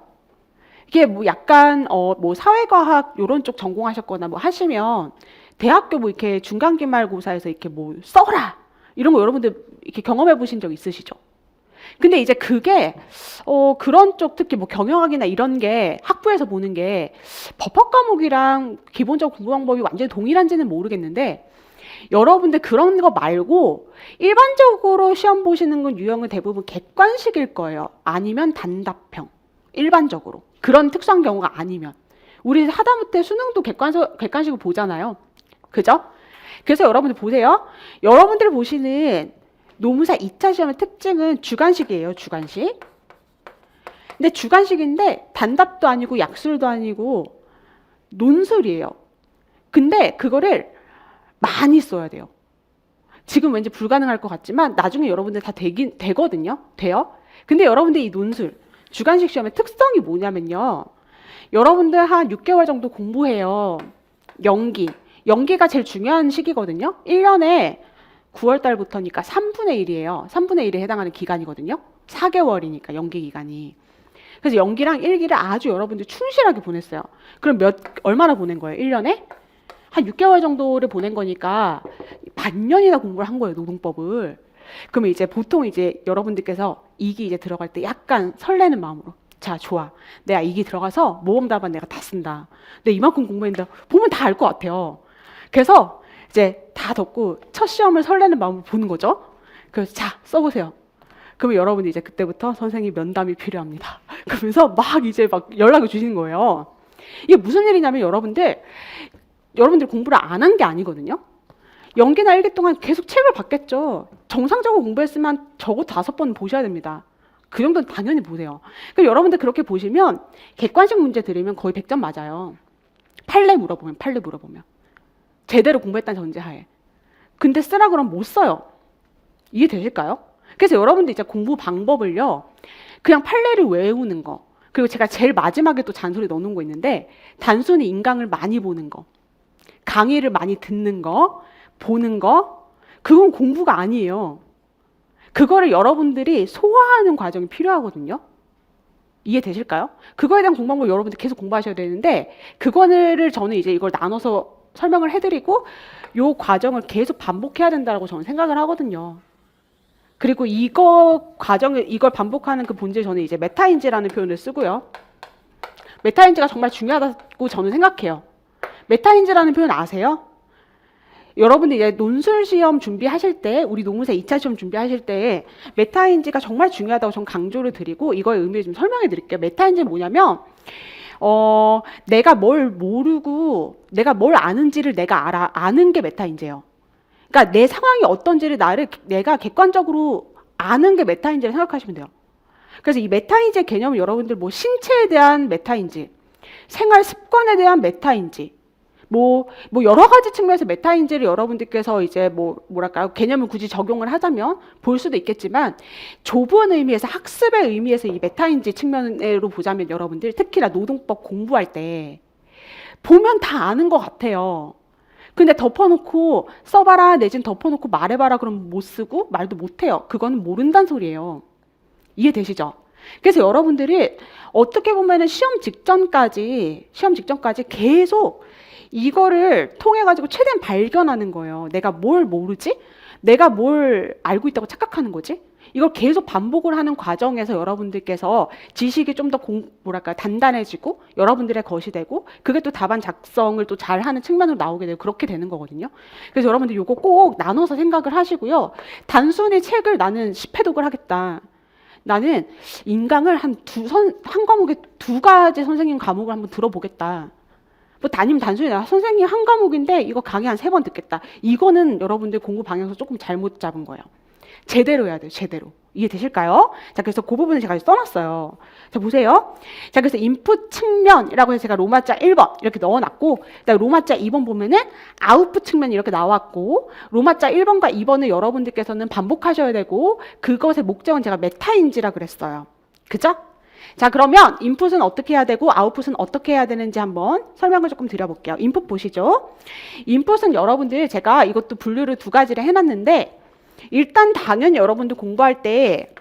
Speaker 1: 이게 뭐 약간 뭐 사회과학 이런 쪽 전공하셨거나 뭐 하시면 대학교 뭐 이렇게 중간기말고사에서 이렇게 뭐 써라 이런 거 여러분들 이렇게 경험해 보신 적 있으시죠? 근데 이제 그게 그런 쪽 특히 뭐 경영학이나 이런 게 학부에서 보는 게 법학 과목이랑 기본적 공부 방법이 완전히 동일한지는 모르겠는데 여러분들 그런 거 말고 일반적으로 시험 보시는 건 유형은 대부분 객관식일 거예요. 아니면 단답형. 일반적으로. 그런 특수한 경우가 아니면. 우리 하다못해 수능도 객관식을 보잖아요. 그죠? 그래서 여러분들 보세요. 여러분들 보시는 노무사 2차 시험의 특징은 주관식이에요. 주관식. 근데 주관식인데 단답도 아니고 약술도 아니고 논술이에요. 근데 그거를 많이 써야 돼요. 지금 왠지 불가능할 것 같지만 나중에 여러분들 다 되거든요. 돼요. 근데 여러분들 이 논술, 주관식 시험의 특성이 뭐냐면요. 여러분들 한 6개월 정도 공부해요. 연기가 제일 중요한 시기거든요. 1년에 9월 달부터니까 3분의 1이에요. 3분의 1에 해당하는 기간이거든요. 4개월이니까 연기 기간이. 그래서 연기랑 일기를 아주 여러분들 충실하게 보냈어요. 그럼 얼마나 보낸 거예요? 1년에? 한 6개월 정도를 보낸 거니까 반년이나 공부를 한 거예요, 노동법을. 그러면 이제 보통 이제 여러분들께서 2기 이제 들어갈 때 약간 설레는 마음으로 자, 좋아. 내가 이기 들어가서 모범 답안 내가 다 쓴다. 내가 이만큼 공부했는데 보면 다 알 것 같아요. 그래서 이제 다 덮고 첫 시험을 설레는 마음으로 보는 거죠. 그래서 자, 써보세요. 그러면 여러분이 이제 그때부터 선생님 면담이 필요합니다. 그러면서 막 이제 막 연락을 주시는 거예요. 이게 무슨 일이냐면 여러분들 공부를 안 한 게 아니거든요. 연기나 일기 동안 계속 책을 봤겠죠. 정상적으로 공부했으면 적어도 5번 보셔야 됩니다. 그 정도는 당연히 보세요. 그럼 여러분들 그렇게 보시면 객관식 문제 드리면 거의 100점 맞아요. 판례 물어보면 제대로 공부했다는 전제하에. 근데 쓰라 그러면 못 써요. 이해되실까요? 그래서 여러분들 이제 공부 방법을요, 그냥 판례를 외우는 거, 그리고 제가 제일 마지막에 또 잔소리 넣어놓은 거 있는데, 단순히 인강을 많이 보는 거, 강의를 많이 듣는 거, 보는 거, 그건 공부가 아니에요. 그거를 여러분들이 소화하는 과정이 필요하거든요. 이해되실까요? 그거에 대한 공부 방법 여러분들 계속 공부하셔야 되는데, 그거를 저는 이제 이걸 나눠서 설명을 해드리고, 요 과정을 계속 반복해야 된다고 저는 생각을 하거든요. 그리고 이걸 반복하는 그 본질, 저는 이제 메타인지라는 표현을 쓰고요. 메타인지가 정말 중요하다고 저는 생각해요. 메타인지라는 표현 아세요? 여러분들 이제 논술 시험 준비하실 때, 우리 노무사 2차 시험 준비하실 때 메타인지가 정말 중요하다고 저는 강조를 드리고, 이거의 의미를 좀 설명해 드릴게요. 메타인지는 뭐냐면 내가 뭘 모르고 내가 뭘 아는지를 내가 아는 게 메타인지예요. 그러니까 내 상황이 어떤지를 내가 객관적으로 아는 게 메타인지를 생각하시면 돼요. 그래서 이 메타인지의 개념은 여러분들 뭐 신체에 대한 메타인지, 생활 습관에 대한 메타인지, 뭐 여러 가지 측면에서 메타인지를 여러분들께서 이제 뭐랄까요, 개념을 굳이 적용을 하자면 볼 수도 있겠지만, 좁은 의미에서 학습의 의미에서 이 메타인지 측면으로 보자면 여러분들 특히나 노동법 공부할 때 보면 다 아는 것 같아요. 근데 덮어놓고 써봐라 내지는 덮어놓고 말해봐라 그러면 못 쓰고 말도 못해요. 그거는 모른다는 소리예요. 이해되시죠? 그래서 여러분들이 어떻게 보면은 시험 직전까지 계속 이거를 통해 가지고 최대한 발견하는 거예요. 내가 뭘 모르지? 내가 뭘 알고 있다고 착각하는 거지? 이걸 계속 반복을 하는 과정에서 여러분들께서 지식이 좀 더 단단해지고 여러분들의 것이 되고, 그게 또 답안 작성을 또 잘하는 측면으로 나오게 되고, 그렇게 되는 거거든요. 그래서 여러분들 이거 꼭 나눠서 생각을 하시고요. 단순히 책을 나는 10회독을 하겠다, 나는 인강을 한 과목에 2가지 선생님 과목을 한번 들어보겠다, 아니면 단순히 선생님 한 과목인데 이거 강의 한 3번 듣겠다, 이거는 여러분들 공부 방향에서 조금 잘못 잡은 거예요. 제대로 해야 돼요. 제대로. 이해되실까요? 자, 그래서 그 부분을 제가 써놨어요. 자, 보세요. 자, 그래서 인풋 측면이라고 해서 제가 로마자 1번 이렇게 넣어놨고, 그다음에 로마자 2번 보면은 아웃풋 측면이 이렇게 나왔고, 로마자 1번과 2번을 여러분들께서는 반복하셔야 되고, 그것의 목적은 제가 메타인지라 그랬어요. 그죠? 자, 그러면 인풋은 어떻게 해야 되고 아웃풋은 어떻게 해야 되는지 한번 설명을 조금 드려볼게요. 인풋 보시죠. 인풋은 여러분들 제가 이것도 분류를 2가지를 해놨는데, 일단 당연히 여러분들 공부할 때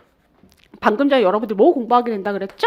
Speaker 1: 방금 전에 여러분들 뭐 공부하게 된다 그랬죠?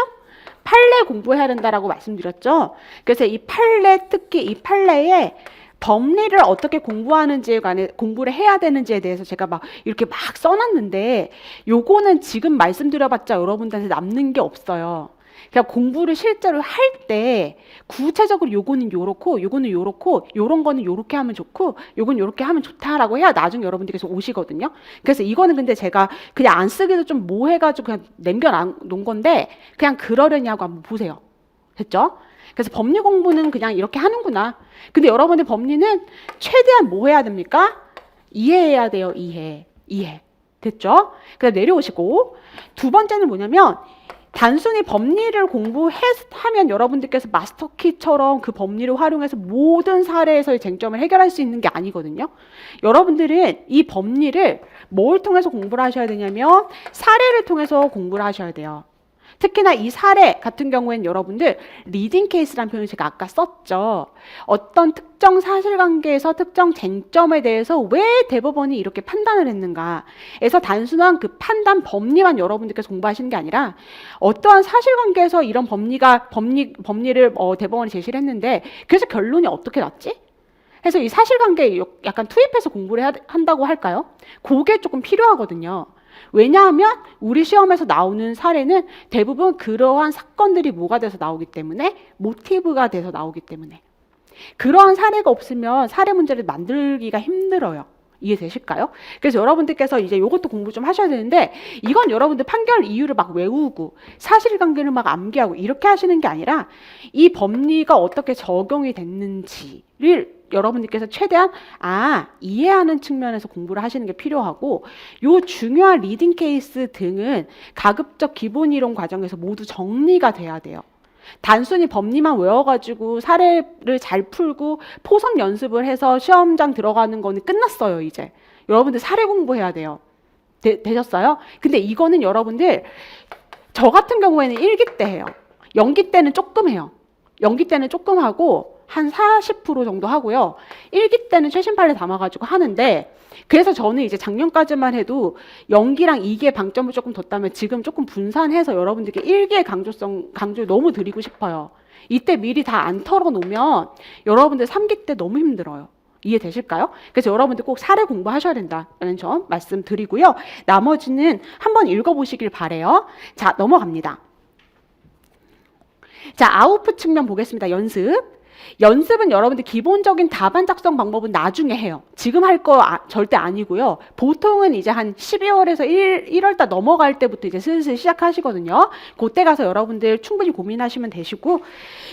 Speaker 1: 판례 공부해야 된다라고 말씀드렸죠. 그래서 이 판례, 특히 이 판례에 법리를 어떻게 공부하는지에 관해 공부를 해야 되는지에 대해서 제가 이렇게 써놨는데, 요거는 지금 말씀드려봤자 여러분들한테 남는 게 없어요. 그냥 공부를 실제로 할 때 구체적으로 요거는 요렇고 요거는 요렇고 요런 거는 요렇게 하면 좋고 요건 요렇게 하면 좋다라고 해야 나중에 여러분들께서 오시거든요. 그래서 이거는 근데 제가 그냥 안 쓰기도 좀 뭐해가지고 그냥 남겨놓은 건데, 그냥 그러려니 하고 한번 보세요. 됐죠? 그래서 법리 공부는 그냥 이렇게 하는구나. 근데 여러분들 법리는 최대한 뭐 해야 됩니까? 이해해야 돼요. 이해. 됐죠? 그래서 내려오시고, 2번째는 뭐냐면, 단순히 법리를 공부하면 여러분들께서 마스터키처럼 그 법리를 활용해서 모든 사례에서의 쟁점을 해결할 수 있는 게 아니거든요. 여러분들은 이 법리를 뭘 통해서 공부를 하셔야 되냐면 사례를 통해서 공부를 하셔야 돼요. 특히나 이 사례 같은 경우에는 여러분들 리딩 케이스라는 표현을 제가 아까 썼죠. 어떤 특정 사실관계에서 특정 쟁점에 대해서 왜 대법원이 이렇게 판단을 했는가에서 단순한 그 판단 법리만 여러분들께서 공부하시는 게 아니라, 어떠한 사실관계에서 이런 법리를 대법원이 제시를 했는데 그래서 결론이 어떻게 났지? 그래서 이 사실관계에 약간 투입해서 공부를 한다고 할까요? 그게 조금 필요하거든요. 왜냐하면 우리 시험에서 나오는 사례는 대부분 그러한 사건들이 뭐가 돼서 나오기 때문에, 모티브가 돼서 나오기 때문에. 그러한 사례가 없으면 사례 문제를 만들기가 힘들어요. 이해되실까요? 그래서 여러분들께서 이제 이것도 공부 좀 하셔야 되는데, 이건 여러분들 판결 이유를 막 외우고 사실관계를 막 암기하고 이렇게 하시는 게 아니라 이 법리가 어떻게 적용이 됐는지를 여러분들께서 최대한 이해하는 측면에서 공부를 하시는 게 필요하고, 요 중요한 리딩 케이스 등은 가급적 기본 이론 과정에서 모두 정리가 돼야 돼요. 단순히 법리만 외워가지고 사례를 잘 풀고 포섭 연습을 해서 시험장 들어가는 거는 끝났어요. 이제 여러분들 사례 공부해야 돼요. 되셨어요? 근데 이거는 여러분들, 저 같은 경우에는 1기 때 해요. 연기 때는 조금 해요. 연기 때는 조금 하고 한 40% 정도 하고요. 1기 때는 최신 판례 담아가지고 하는데, 그래서 저는 이제 작년까지만 해도 연기랑 2기의 방점을 조금 뒀다면 지금 조금 분산해서 여러분들께 1기의 강조 너무 드리고 싶어요. 이때 미리 다 안 털어놓으면 여러분들 3기 때 너무 힘들어요. 이해되실까요? 그래서 여러분들 꼭 사례 공부하셔야 된다는 점 말씀드리고요. 나머지는 한번 읽어보시길 바래요. 자, 넘어갑니다. 자, 아웃풋 측면 보겠습니다. 연습은 여러분들 기본적인 답안 작성 방법은 나중에 해요. 지금 할 거 절대 아니고요. 보통은 이제 한 12월에서 1월달 넘어갈 때부터 이제 슬슬 시작하시거든요. 그때 가서 여러분들 충분히 고민하시면 되시고,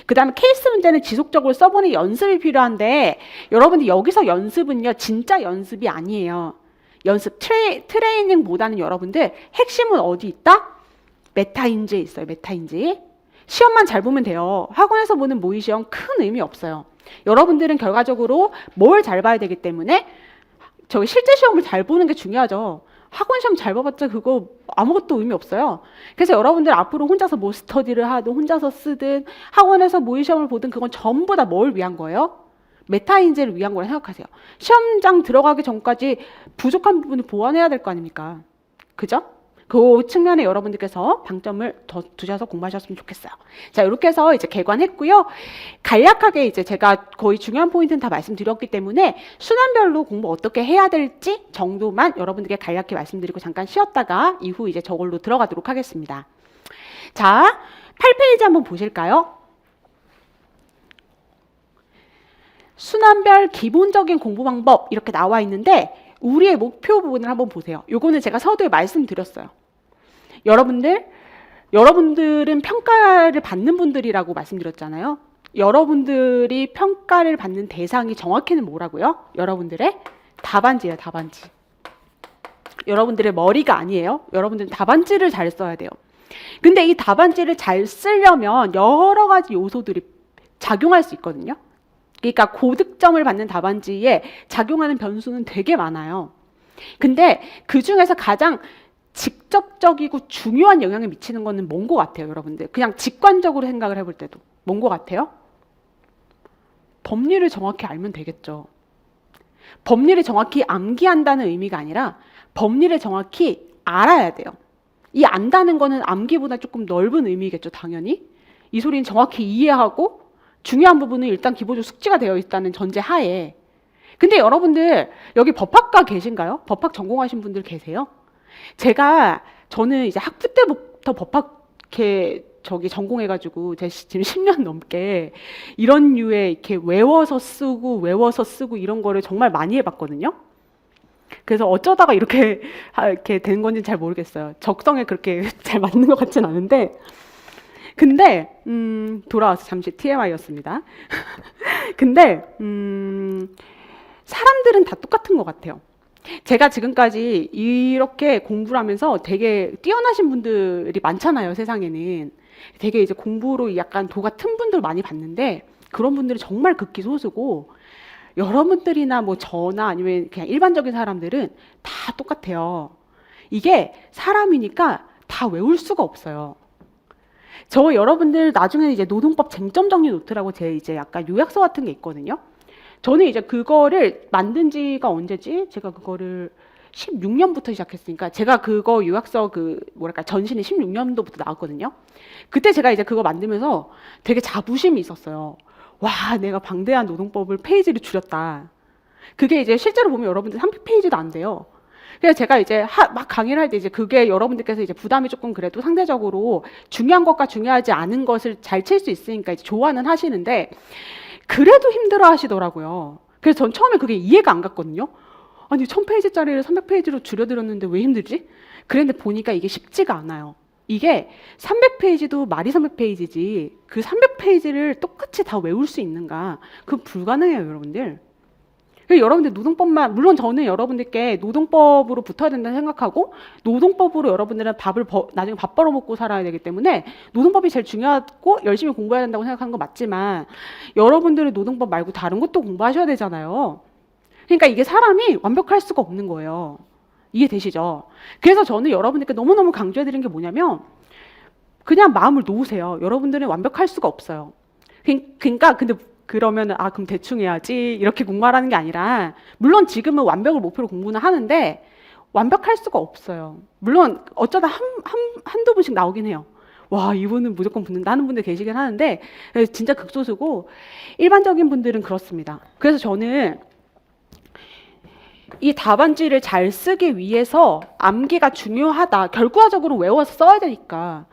Speaker 1: 그 다음에 케이스 문제는 지속적으로 써보는 연습이 필요한데, 여러분들 여기서 연습은요, 진짜 연습이 아니에요. 연습 트레이닝보다는 여러분들 핵심은 어디 있다? 메타인지에 있어요. 메타인지. 시험만 잘 보면 돼요. 학원에서 보는 모의 시험 큰 의미 없어요. 여러분들은 결과적으로 뭘 잘 봐야 되기 때문에 저기 실제 시험을 잘 보는 게 중요하죠. 학원 시험 잘 봐봤자 그거 아무것도 의미 없어요. 그래서 여러분들 앞으로 혼자서 뭐 스터디를 하든 혼자서 쓰든 학원에서 모의 시험을 보든 그건 전부 다 뭘 위한 거예요? 메타인지를 위한 거라 생각하세요. 시험장 들어가기 전까지 부족한 부분을 보완해야 될 거 아닙니까? 그죠? 그 측면에 여러분들께서 방점을 더 두셔서 공부하셨으면 좋겠어요. 자, 이렇게 해서 이제 개관했고요. 간략하게 이제 제가 거의 중요한 포인트는 다 말씀드렸기 때문에 순환별로 공부 어떻게 해야 될지 정도만 여러분들께 간략히 말씀드리고 잠깐 쉬었다가 이후 이제 저걸로 들어가도록 하겠습니다. 자, 8페이지 한번 보실까요? 순환별 기본적인 공부 방법 이렇게 나와 있는데, 우리의 목표 부분을 한번 보세요. 요거는 제가 서두에 말씀드렸어요. 여러분들은 평가를 받는 분들이라고 말씀드렸잖아요. 여러분들이 평가를 받는 대상이 정확히는 뭐라고요? 여러분들의 답안지예요. 답안지. 여러분들의 머리가 아니에요. 여러분들은 답안지를 잘 써야 돼요. 근데 이 답안지를 잘 쓰려면 여러 가지 요소들이 작용할 수 있거든요. 그러니까 고득점을 받는 답안지에 작용하는 변수는 되게 많아요. 근데 그 중에서 가장 직접적이고 중요한 영향을 미치는 거는 뭔 것 같아요, 여러분들? 그냥 직관적으로 생각을 해볼 때도. 뭔 것 같아요? 법리를 정확히 알면 되겠죠. 법리를 정확히 암기한다는 의미가 아니라 법리를 정확히 알아야 돼요. 이 안다는 거는 암기보다 조금 넓은 의미겠죠, 당연히. 이 소리는 정확히 이해하고 중요한 부분은 일단 기본적으로 숙지가 되어 있다는 전제 하에. 근데 여러분들 여기 법학과 계신가요? 법학 전공하신 분들 계세요? 저는 이제 학부 때부터 법학 전공해가지고 제가 지금 10년 넘게 이런 류의 이렇게 외워서 쓰고 이런 거를 정말 많이 해봤거든요. 그래서 어쩌다가 이렇게 된 건지는 잘 모르겠어요. 적성에 그렇게 잘 맞는 것 같진 않은데. 근데 돌아와서 잠시 TMI였습니다. 근데 사람들은 다 똑같은 것 같아요. 제가 지금까지 이렇게 공부를 하면서 되게 뛰어나신 분들이 많잖아요, 세상에는. 되게 이제 공부로 약간 도가 튼 분들 많이 봤는데, 그런 분들은 정말 극히 소수고, 여러분들이나 뭐 저나 아니면 그냥 일반적인 사람들은 다 똑같아요. 이게 사람이니까 다 외울 수가 없어요. 여러분들 나중에 이제 노동법 쟁점 정리 노트라고 제 이제 약간 요약서 같은 게 있거든요. 저는 이제 그거를 만든 지가 언제지? 제가 그거를 16년부터 시작했으니까 제가 그거 요약서 전신이 16년도부터 나왔거든요. 그때 제가 이제 그거 만들면서 되게 자부심이 있었어요. 와, 내가 방대한 노동법을 페이지를 줄였다. 그게 이제 실제로 보면 여러분들 30페이지도 안 돼요. 그래서 제가 이제 막 강의를 할 때 이제 그게 여러분들께서 이제 부담이 조금 그래도 상대적으로 중요한 것과 중요하지 않은 것을 잘 칠 수 있으니까 이제 좋아는 하시는데 그래도 힘들어 하시더라고요. 그래서 전 처음에 그게 이해가 안 갔거든요. 아니 1000페이지짜리를 300페이지로 줄여들었는데 왜 힘들지? 그랬는데 보니까 이게 쉽지가 않아요. 이게 300페이지도 말이 300페이지지 그 300페이지를 똑같이 다 외울 수 있는가? 그건 불가능해요, 여러분들. 여러분들 노동법만, 물론 저는 여러분들께 노동법으로 붙어야 된다고 생각하고 노동법으로 여러분들은 나중에 밥 벌어먹고 살아야 되기 때문에 노동법이 제일 중요하고 열심히 공부해야 된다고 생각하는 건 맞지만 여러분들은 노동법 말고 다른 것도 공부하셔야 되잖아요. 그러니까 이게 사람이 완벽할 수가 없는 거예요. 이해되시죠? 그래서 저는 여러분들께 너무너무 강조해드린 게 뭐냐면 그냥 마음을 놓으세요. 여러분들은 완벽할 수가 없어요. 그러니까 근데 그러면 그럼 대충 해야지 이렇게 공부하라는 게 아니라 물론 지금은 완벽을 목표로 공부는 하는데 완벽할 수가 없어요. 물론 어쩌다 한두 분씩 나오긴 해요. 와, 이분은 무조건 붙는다 하는 분들 계시긴 하는데 진짜 극소수고 일반적인 분들은 그렇습니다. 그래서 저는 이 답안지를 잘 쓰기 위해서 암기가 중요하다. 결과적으로 외워서 써야 되니까.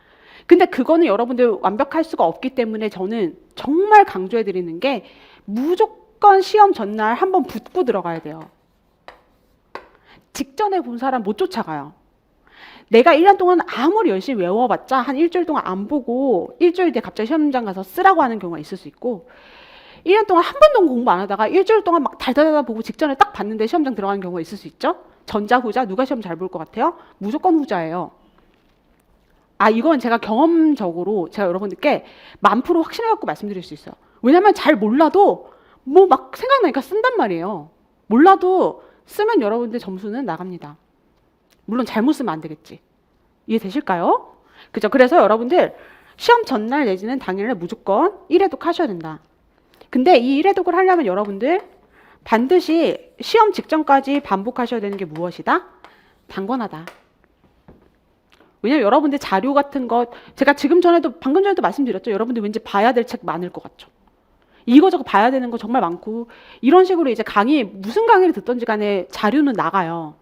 Speaker 1: 근데 그거는 여러분들 완벽할 수가 없기 때문에 저는 정말 강조해 드리는 게 무조건 시험 전날 한번 붙고 들어가야 돼요. 직전에 본 사람 못 쫓아가요. 내가 1년 동안 아무리 열심히 외워봤자 한 일주일 동안 안 보고 일주일 뒤에 갑자기 시험장 가서 쓰라고 하는 경우가 있을 수 있고 1년 동안 한 번도 공부 안 하다가 일주일 동안 막 달달달 보고 직전에 딱 봤는데 시험장 들어가는 경우가 있을 수 있죠. 전자, 후자 누가 시험 잘 볼 것 같아요? 무조건 후자예요. 이건 제가 경험적으로 제가 여러분들께 1000% 확신해갖고 말씀드릴 수 있어요. 왜냐면 잘 몰라도 뭐 막 생각나니까 쓴단 말이에요. 몰라도 쓰면 여러분들 점수는 나갑니다. 물론 잘못 쓰면 안 되겠지. 이해되실까요? 그죠? 그래서 여러분들 시험 전날 내지는 당일날 무조건 1회독 하셔야 된다. 근데 이 1회독을 하려면 여러분들 반드시 시험 직전까지 반복하셔야 되는 게 무엇이다? 단권하다. 왜냐면 여러분들 자료 같은 것 제가 방금 전에도 말씀드렸죠. 여러분들 왠지 봐야 될 책 많을 것 같죠. 이거저거 봐야 되는 거 정말 많고 이런 식으로 이제 무슨 강의를 듣던지 간에 자료는 나가요.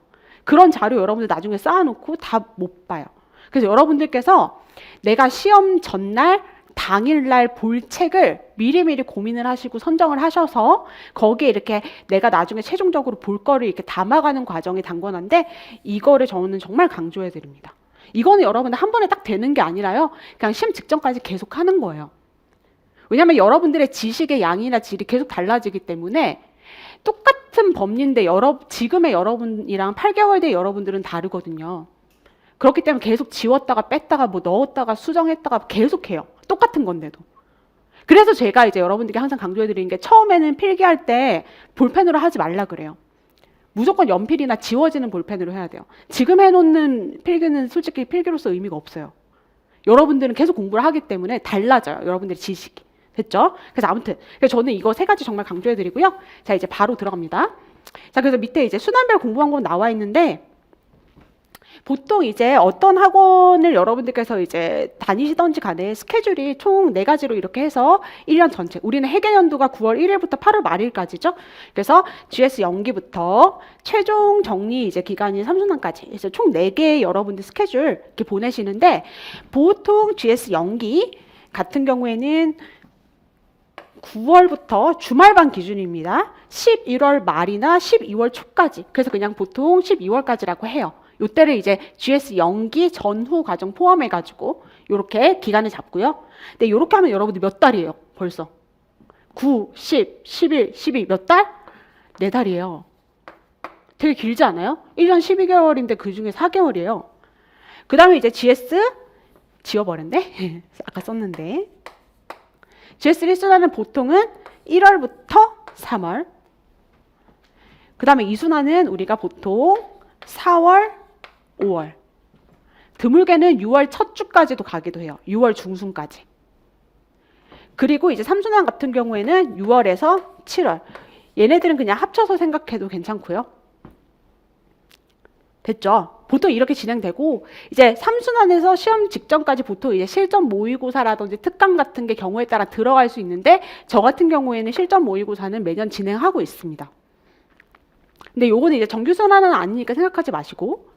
Speaker 1: 그런 자료 여러분들 나중에 쌓아놓고 다 못 봐요. 그래서 여러분들께서 내가 시험 전날 당일날 볼 책을 미리미리 고민을 하시고 선정을 하셔서 거기에 이렇게 내가 나중에 최종적으로 볼 거를 이렇게 담아가는 과정이 단권한데 이거를 저는 정말 강조해 드립니다. 이거는 여러분들 한 번에 딱 되는 게 아니라요. 그냥 시험 직전까지 계속 하는 거예요. 왜냐하면 여러분들의 지식의 양이나 질이 계속 달라지기 때문에 똑같은 법리인데 지금의 여러분이랑 8개월 뒤 여러분들은 다르거든요. 그렇기 때문에 계속 지웠다가 뺐다가 뭐 넣었다가 수정했다가 계속 해요. 똑같은 건데도. 그래서 제가 이제 여러분들께 항상 강조해 드리는 게 처음에는 필기할 때 볼펜으로 하지 말라 그래요. 무조건 연필이나 지워지는 볼펜으로 해야 돼요. 지금 해놓는 필기는 솔직히 필기로서 의미가 없어요. 여러분들은 계속 공부를 하기 때문에 달라져요. 여러분들의 지식이. 됐죠? 그래서 아무튼 저는 이거 3가지 정말 강조해 드리고요. 자, 이제 바로 들어갑니다. 자, 그래서 밑에 이제 순환별 공부 방법 나와 있는데 보통 이제 어떤 학원을 여러분들께서 이제 다니시던지 간에 스케줄이 총 4가지로 이렇게 해서 1년 전체, 우리는 해계연도가 9월 1일부터 8월 말일까지죠. 그래서 GS 연기부터 최종 정리 이제 기간이 3순환까지 그래서 총 4개의 여러분들 스케줄 이렇게 보내시는데 보통 GS 연기 같은 경우에는 9월부터 주말반 기준입니다. 11월 말이나 12월 초까지. 그래서 그냥 보통 12월까지라고 해요. 요때를 이제 GS 연기 전후 과정 포함해가지고 요렇게 기간을 잡고요. 근데 요렇게 하면 여러분들 몇 달이에요? 벌써 9, 10, 11, 12 몇 달? 4달이에요. 되게 길지 않아요? 1년 12개월인데 그 중에 4개월이에요. 그 다음에 이제 GS 지워버렸네. 아까 썼는데 GS 1순환은 보통은 1월부터 3월 그 다음에 2순환은 우리가 보통 4월, 5월 드물게는 6월 첫 주까지도 가기도 해요. 6월 중순까지. 그리고 이제 3순환 같은 경우에는 6월에서 7월 얘네들은 그냥 합쳐서 생각해도 괜찮고요. 됐죠? 보통 이렇게 진행되고 이제 3순환에서 시험 직전까지 보통 이제 실전 모의고사라든지 특강 같은 게 경우에 따라 들어갈 수 있는데 저 같은 경우에는 실전 모의고사는 매년 진행하고 있습니다. 근데 요거는 이제 정규순환은 아니니까 생각하지 마시고,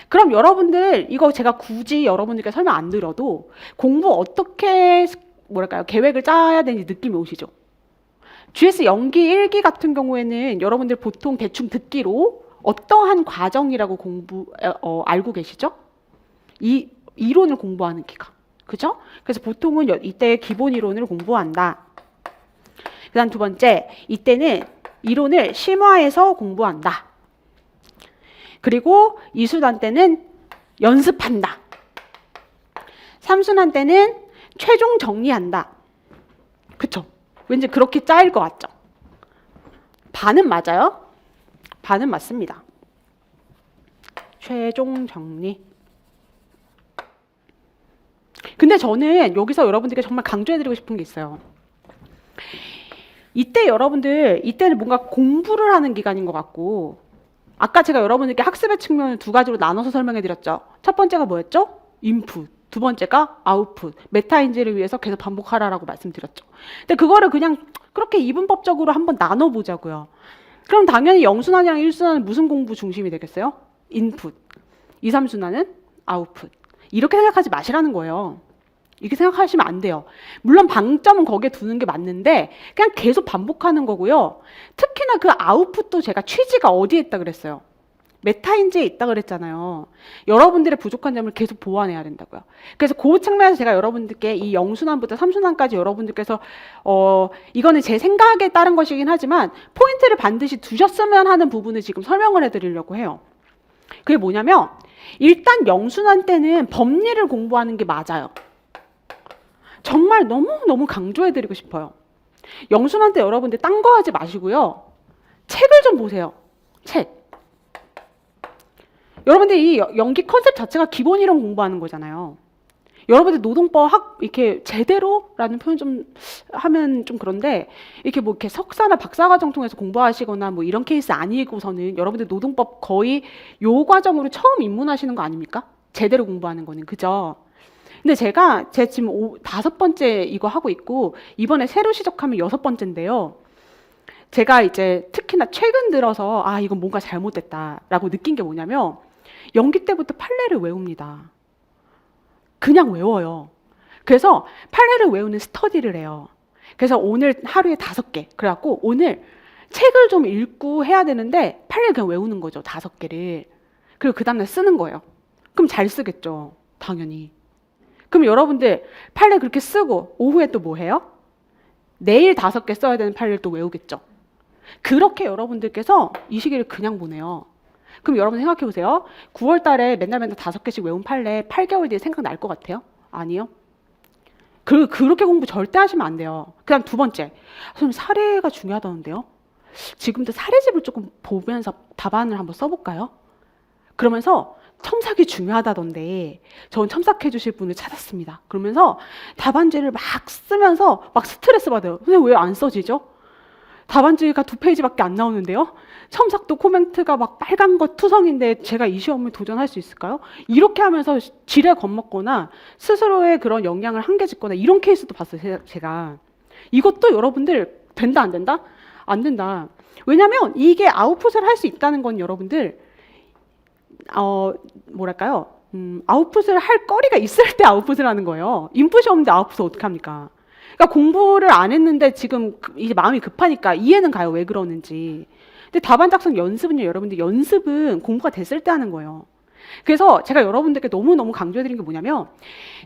Speaker 1: 그럼 여러분들 이거 제가 굳이 여러분들께 설명 안 드려도 공부 어떻게 뭐랄까요 계획을 짜야 되는지 느낌이 오시죠? GS 연기 1기 같은 경우에는 여러분들 보통 대충 듣기로 어떠한 과정이라고 알고 계시죠? 이 이론을 공부하는 기간. 그죠? 그래서 보통은 이때 기본 이론을 공부한다. 그 다음 두 번째, 이때는 이론을 심화해서 공부한다. 그리고 2순환 때는 연습한다. 3순환 때는 최종 정리한다. 그쵸? 왠지 그렇게 짜일 것 같죠? 반은 맞아요. 반은 맞습니다. 최종 정리. 근데 저는 여기서 여러분들께 정말 강조해드리고 싶은 게 있어요. 이때 여러분들, 이때는 뭔가 공부를 하는 기간인 것 같고, 아까 제가 여러분들께 학습의 측면을 두 가지로 나눠서 설명해드렸죠. 첫 번째가 뭐였죠? 인풋. 두 번째가 아웃풋. 메타인지를 위해서 계속 반복하라라고 말씀드렸죠. 근데 그거를 그냥 그렇게 이분법적으로 한번 나눠보자고요. 그럼 당연히 0순환이랑 1순환은 무슨 공부 중심이 되겠어요? 인풋. 2, 3순환은 아웃풋. 이렇게 생각하지 마시라는 거예요. 이렇게 생각하시면 안 돼요. 물론 방점은 거기에 두는 게 맞는데 그냥 계속 반복하는 거고요. 특히나 그 아웃풋도 제가 취지가 어디에 있다 그랬어요? 메타인지에 있다 그랬잖아요. 여러분들의 부족한 점을 계속 보완해야 된다고요. 그래서 그 측면에서 제가 여러분들께 이 0순환부터 3순환까지 여러분들께서 이거는 제 생각에 따른 것이긴 하지만 포인트를 반드시 두셨으면 하는 부분을 지금 설명을 해드리려고 해요. 그게 뭐냐면 일단 0순환 때는 법리를 공부하는 게 맞아요. 정말 너무너무 강조해드리고 싶어요. 0순환 때 여러분들 딴 거 하지 마시고요. 책을 좀 보세요. 책. 여러분들 이 연기 컨셉 자체가 기본 이론 공부하는 거잖아요. 여러분들 노동법 이렇게 제대로라는 표현 좀 하면 좀 그런데 이렇게 뭐 이렇게 석사나 박사과정 통해서 공부하시거나 뭐 이런 케이스 아니고서는 여러분들 노동법 거의 요 과정으로 처음 입문하시는 거 아닙니까? 제대로 공부하는 거는. 그죠? 근데 제가 지금 5번째 이거 하고 있고 이번에 새로 시작하면 6번째인데요. 제가 이제 특히나 최근 들어서 이건 뭔가 잘못됐다라고 느낀 게 뭐냐면 연기 때부터 판례를 외웁니다. 그냥 외워요. 그래서 판례를 외우는 스터디를 해요. 그래서 오늘 하루에 5개. 그래갖고 오늘 책을 좀 읽고 해야 되는데 판례를 그냥 외우는 거죠. 5개를. 그리고 그 다음날 쓰는 거예요. 그럼 잘 쓰겠죠. 당연히. 그럼 여러분들 판례 그렇게 쓰고 오후에 또 뭐 해요? 내일 5개 써야 되는 판례를 또 외우겠죠. 그렇게 여러분들께서 이 시기를 그냥 보내요. 그럼 여러분 생각해 보세요. 9월 달에 맨날 5개씩 외운 판례 8개월 뒤에 생각날 것 같아요? 아니요. 그렇게 공부 절대 하시면 안 돼요. 그 다음 두 번째. 선생님 사례가 중요하다는데요. 지금도 사례집을 조금 보면서 답안을 한번 써볼까요? 그러면서 첨삭이 중요하다던데 저는 첨삭해 주실 분을 찾았습니다. 그러면서 답안지를 막 쓰면서 막 스트레스 받아요. 선생님 왜 안 써지죠? 답안지가 2페이지밖에 안 나오는데요. 첨삭도 코멘트가 막 빨간 거 투성인데 제가 이 시험을 도전할 수 있을까요? 이렇게 하면서 지레 겁먹거나 스스로의 그런 영향을 한계짓거나 이런 케이스도 봤어요. 제가. 이것도 여러분들 된다 안 된다? 안 된다. 왜냐면 이게 아웃풋을 할 수 있다는 건 여러분들 뭐랄까요? 아웃풋을 할 거리가 있을 때 아웃풋을 하는 거예요. 인풋이 없는데 아웃풋을 어떻게 합니까? 그러니까 공부를 안 했는데 지금 이제 마음이 급하니까 이해는 가요. 왜 그러는지. 근데 답안 작성 연습은요. 여러분들 연습은 공부가 됐을 때 하는 거예요. 그래서 제가 여러분들께 너무너무 강조해드린 게 뭐냐면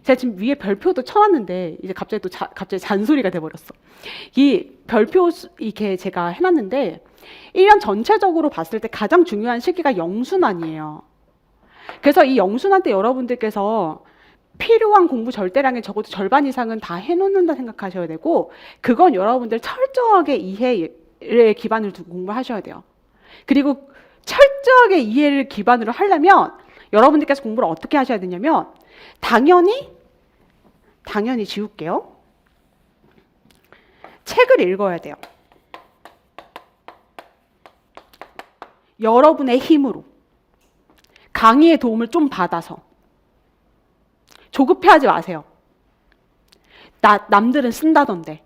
Speaker 1: 제가 지금 위에 별표도 쳐놨는데 이제 갑자기 갑자기 잔소리가 돼버렸어. 이 별표 이렇게 제가 해놨는데 1년 전체적으로 봤을 때 가장 중요한 시기가 0순환이에요. 그래서 이 0순환 때 여러분들께서 필요한 공부 절대량의 적어도 절반 이상은 다 해놓는다 생각하셔야 되고 그건 여러분들 철저하게 이해를 기반으로 두고 공부하셔야 돼요. 그리고 철저하게 이해를 기반으로 하려면 여러분들께서 공부를 어떻게 하셔야 되냐면 당연히 지울게요. 책을 읽어야 돼요. 여러분의 힘으로 강의의 도움을 좀 받아서 조급해하지 마세요. 남들은 쓴다던데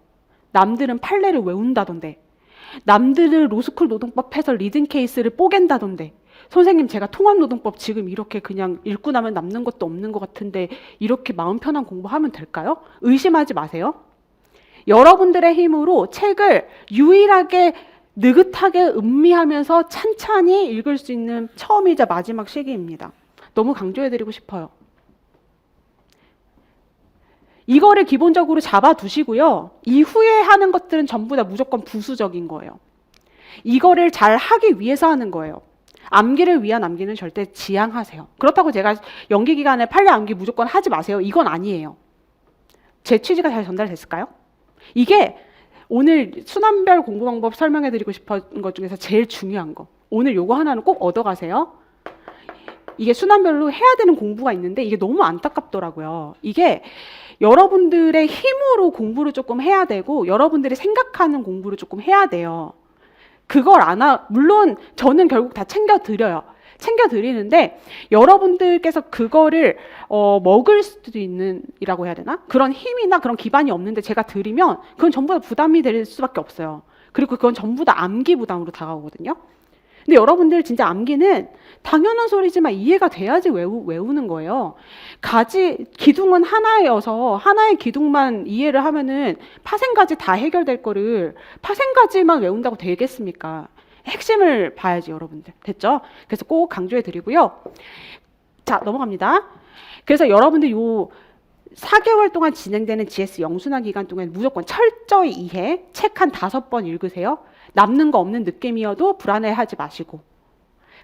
Speaker 1: 남들은 판례를 외운다던데 남들은 로스쿨 노동법 해서 리딩 케이스를 뽀갠다던데 선생님 제가 통합노동법 지금 이렇게 그냥 읽고 나면 남는 것도 없는 것 같은데 이렇게 마음 편한 공부하면 될까요? 의심하지 마세요. 여러분들의 힘으로 책을 유일하게 느긋하게 음미하면서 찬찬히 읽을 수 있는 처음이자 마지막 시기입니다. 너무 강조해드리고 싶어요. 이거를 기본적으로 잡아두시고요. 이후에 하는 것들은 전부 다 무조건 부수적인 거예요. 이거를 잘 하기 위해서 하는 거예요. 암기를 위한 암기는 절대 지양하세요. 그렇다고 제가 연기 기간에 판례 암기 무조건 하지 마세요. 이건 아니에요. 제 취지가 잘 전달됐을까요? 이게 오늘 순환별 공부 방법 설명해드리고 싶은 것 중에서 제일 중요한 거. 오늘 요거 하나는 꼭 얻어가세요. 이게 순환별로 해야 되는 공부가 있는데 이게 너무 안타깝더라고요. 이게 여러분들의 힘으로 공부를 조금 해야 되고 여러분들이 생각하는 공부를 조금 해야 돼요. 그걸 물론 저는 결국 다 챙겨드려요. 챙겨드리는데 여러분들께서 그거를 먹을 수도 있는 이라고 해야 되나? 그런 힘이나 그런 기반이 없는데 제가 드리면 그건 전부 다 부담이 될 수밖에 없어요. 그리고 그건 전부 다 암기 부담으로 다가오거든요. 근데 여러분들 진짜 암기는 당연한 소리지만 이해가 돼야지 외우는 거예요. 기둥은 하나여서 하나의 기둥만 이해를 하면은 파생까지 다 해결될 거를 파생까지만 외운다고 되겠습니까? 핵심을 봐야지 여러분들. 됐죠? 그래서 꼭 강조해 드리고요. 자, 넘어갑니다. 그래서 여러분들 요 4개월 동안 진행되는 GS 영순환 기간 동안 무조건 철저히 이해, 책 한 5번 읽으세요. 남는 거 없는 느낌이어도 불안해하지 마시고.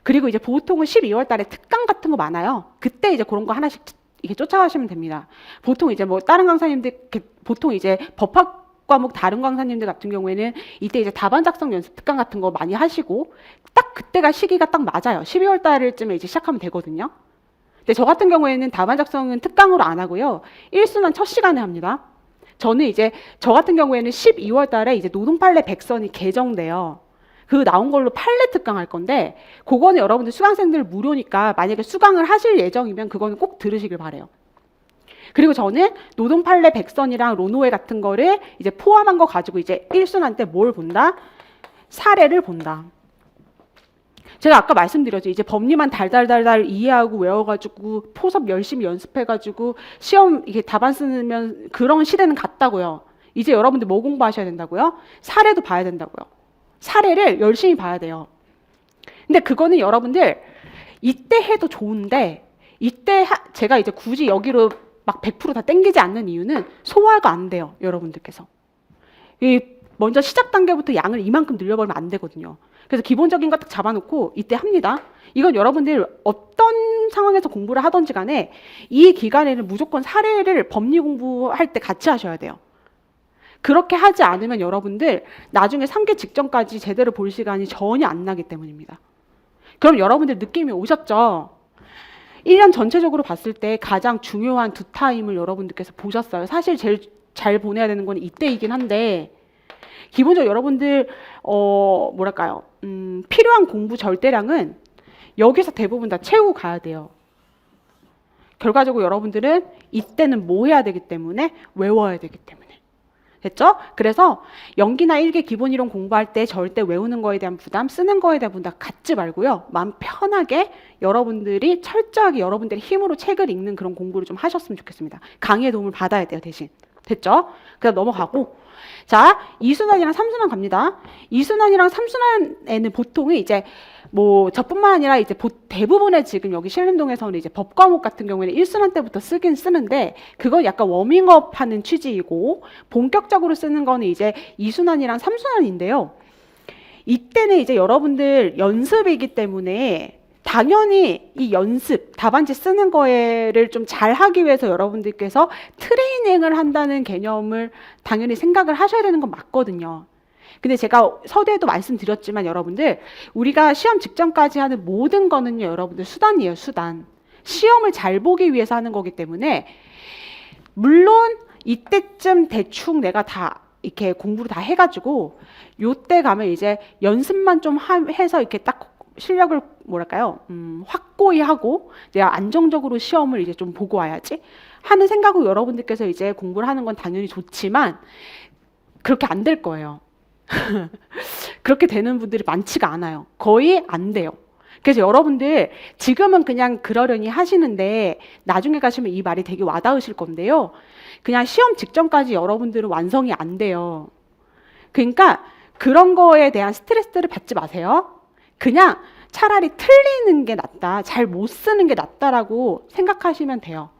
Speaker 1: 그리고 이제 보통은 12월 달에 특강 같은 거 많아요. 그때 이제 그런 거 하나씩 이렇게 쫓아가시면 됩니다. 보통 이제 뭐 다른 강사님들, 보통 이제 법학 과목 다른 강사님들 같은 경우에는 이때 이제 답안 작성 연습 특강 같은 거 많이 하시고 딱 그때가 시기가 딱 맞아요. 12월 달쯤에 이제 시작하면 되거든요. 근데 저 같은 경우에는 답안 작성은 특강으로 안 하고요. 1순환 첫 시간에 합니다. 저는 이제 저 같은 경우에는 12월 달에 이제 노동판례 100선이 개정돼요. 그 나온 걸로 판례 특강 할 건데 그거는 여러분들 수강생들 무료니까 만약에 수강을 하실 예정이면 그거는 꼭 들으시길 바래요. 그리고 저는 노동판례 100선이랑 로노웨 같은 거를 이제 포함한 거 가지고 이제 1순환 때 뭘 본다? 사례를 본다. 제가 아까 말씀드렸죠. 이제 법리만 달달달달 이해하고 외워가지고 포섭 열심히 연습해가지고 시험 이게 답안 쓰면 그런 시대는 갔다고요. 이제 여러분들 뭐 공부하셔야 된다고요? 사례도 봐야 된다고요. 사례를 열심히 봐야 돼요. 근데 그거는 여러분들 이때 해도 좋은데 이때 제가 이제 굳이 여기로 막 100%다 땡기지 않는 이유는 소화가 안 돼요. 여러분들께서. 먼저 시작 단계부터 양을 이만큼 늘려버리면 안 되거든요. 그래서 기본적인 거 딱 잡아놓고 이때 합니다. 이건 여러분들 어떤 상황에서 공부를 하든지 간에 이 기간에는 무조건 사례를 법리 공부할 때 같이 하셔야 돼요. 그렇게 하지 않으면 여러분들 나중에 3개 직전까지 제대로 볼 시간이 전혀 안 나기 때문입니다. 그럼 여러분들 느낌이 오셨죠? 1년 전체적으로 봤을 때 가장 중요한 두 타임을 여러분들께서 보셨어요. 사실 제일 잘 보내야 되는 건 이때이긴 한데 기본적으로 여러분들 뭐랄까요? 필요한 공부 절대량은 여기서 대부분 다 채우고 가야 돼요. 결과적으로 여러분들은 이때는 뭐 해야 되기 때문에 외워야 되기 때문에. 됐죠? 그래서 연기나 일기 기본 이론 공부할 때 절대 외우는 거에 대한 부담, 쓰는 거에 대한 부담 갖지 말고요. 마음 편하게 여러분들이 철저하게 여러분들의 힘으로 책을 읽는 그런 공부를 좀 하셨으면 좋겠습니다. 강의의 도움을 받아야 돼요, 대신. 됐죠? 그다음 넘어가고 자, 2순환이랑 3순환 갑니다. 2순환이랑 3순환에는 보통은 이제 뭐 저뿐만 아니라 이제 대부분의 지금 여기 신림동에서는 이제 법 과목 같은 경우에는 1순환 때부터 쓰긴 쓰는데 그건 약간 워밍업 하는 취지이고 본격적으로 쓰는 거는 이제 2순환이랑 3순환인데요. 이때는 이제 여러분들 연습이기 때문에 당연히 이 연습, 답안지 쓰는 거를 좀 잘하기 위해서 여러분들께서 트레이닝을 한다는 개념을 당연히 생각을 하셔야 되는 건 맞거든요. 근데 제가 서두에도 말씀드렸지만 여러분들 우리가 시험 직전까지 하는 모든 거는요 여러분들 수단이에요. 수단. 시험을 잘 보기 위해서 하는 거기 때문에 물론 이때쯤 대충 내가 다 이렇게 공부를 다 해가지고 요때 가면 이제 연습만 좀 해서 이렇게 딱 실력을 뭐랄까요? 확고히 하고 내가 안정적으로 시험을 이제 좀 보고 와야지 하는 생각으로 여러분들께서 이제 공부를 하는 건 당연히 좋지만 그렇게 안 될 거예요. 그렇게 되는 분들이 많지가 않아요. 거의 안 돼요. 그래서 여러분들 지금은 그냥 그러려니 하시는데 나중에 가시면 이 말이 되게 와닿으실 건데요. 그냥 시험 직전까지 여러분들은 완성이 안 돼요. 그러니까 그런 거에 대한 스트레스를 받지 마세요. 그냥 차라리 틀리는 게 낫다, 잘 못 쓰는 게 낫다라고 생각하시면 돼요.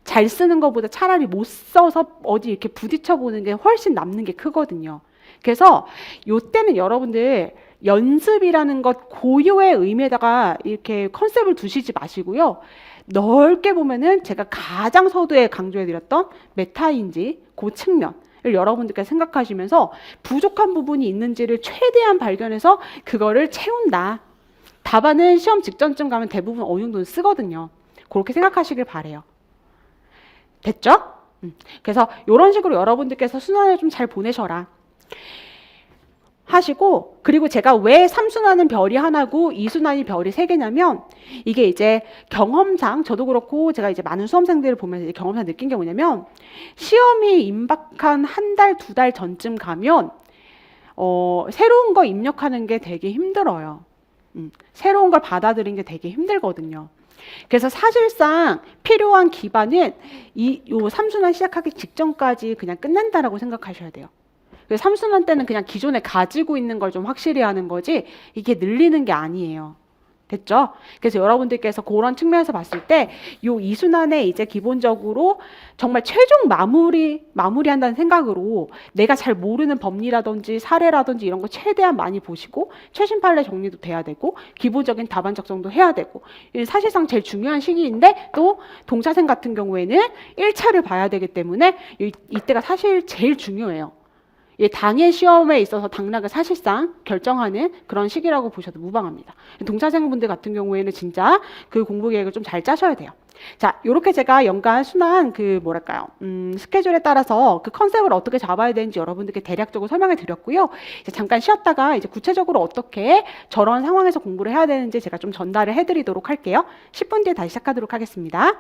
Speaker 1: 잘 쓰는 것보다 차라리 못 써서 어디 이렇게 부딪혀 보는 게 훨씬 남는 게 크거든요. 그래서 요때는 여러분들 연습이라는 것 고유의 의미에다가 이렇게 컨셉을 두시지 마시고요. 넓게 보면은 제가 가장 서두에 강조해드렸던 메타인지 그 측면을 여러분들께서 생각하시면서 부족한 부분이 있는지를 최대한 발견해서 그거를 채운다. 답안은 시험 직전쯤 가면 대부분 어느 정도는 쓰거든요. 그렇게 생각하시길 바래요. 됐죠? 그래서 이런 식으로 여러분들께서 순환을 좀 잘 보내셔라 하시고, 그리고 제가 왜 3순환은 별이 하나고 2순환이 별이 3개냐면 이게 이제 경험상 저도 그렇고 제가 이제 많은 수험생들을 보면서 이제 경험상 느낀 게 뭐냐면 시험이 임박한 한 달, 2달 전쯤 가면 새로운 거 입력하는 게 되게 힘들어요. 새로운 걸 받아들이는 게 되게 힘들거든요. 그래서 사실상 필요한 기반은 요 3순환 시작하기 직전까지 그냥 끝낸다라고 생각하셔야 돼요. 3순환 때는 그냥 기존에 가지고 있는 걸 좀 확실히 하는 거지 이게 늘리는 게 아니에요. 됐죠? 그래서 여러분들께서 그런 측면에서 봤을 때 요 2순환에 이제 기본적으로 정말 최종 마무리한다는 생각으로 내가 잘 모르는 법리라든지 사례라든지 이런 거 최대한 많이 보시고 최신 판례 정리도 돼야 되고 기본적인 답안 작성도 해야 되고 사실상 제일 중요한 시기인데 또 동사생 같은 경우에는 1차를 봐야 되기 때문에 이때가 사실 제일 중요해요. 당일 시험에 있어서 당락을 사실상 결정하는 그런 시기라고 보셔도 무방합니다. 동사생분들 같은 경우에는 진짜 그 공부 계획을 좀 잘 짜셔야 돼요. 자, 요렇게 제가 연간 순환 스케줄에 따라서 그 컨셉을 어떻게 잡아야 되는지 여러분들께 대략적으로 설명해 드렸고요. 이제 잠깐 쉬었다가 이제 구체적으로 어떻게 저런 상황에서 공부를 해야 되는지 제가 좀 전달을 해 드리도록 할게요. 10분 뒤에 다시 시작하도록 하겠습니다.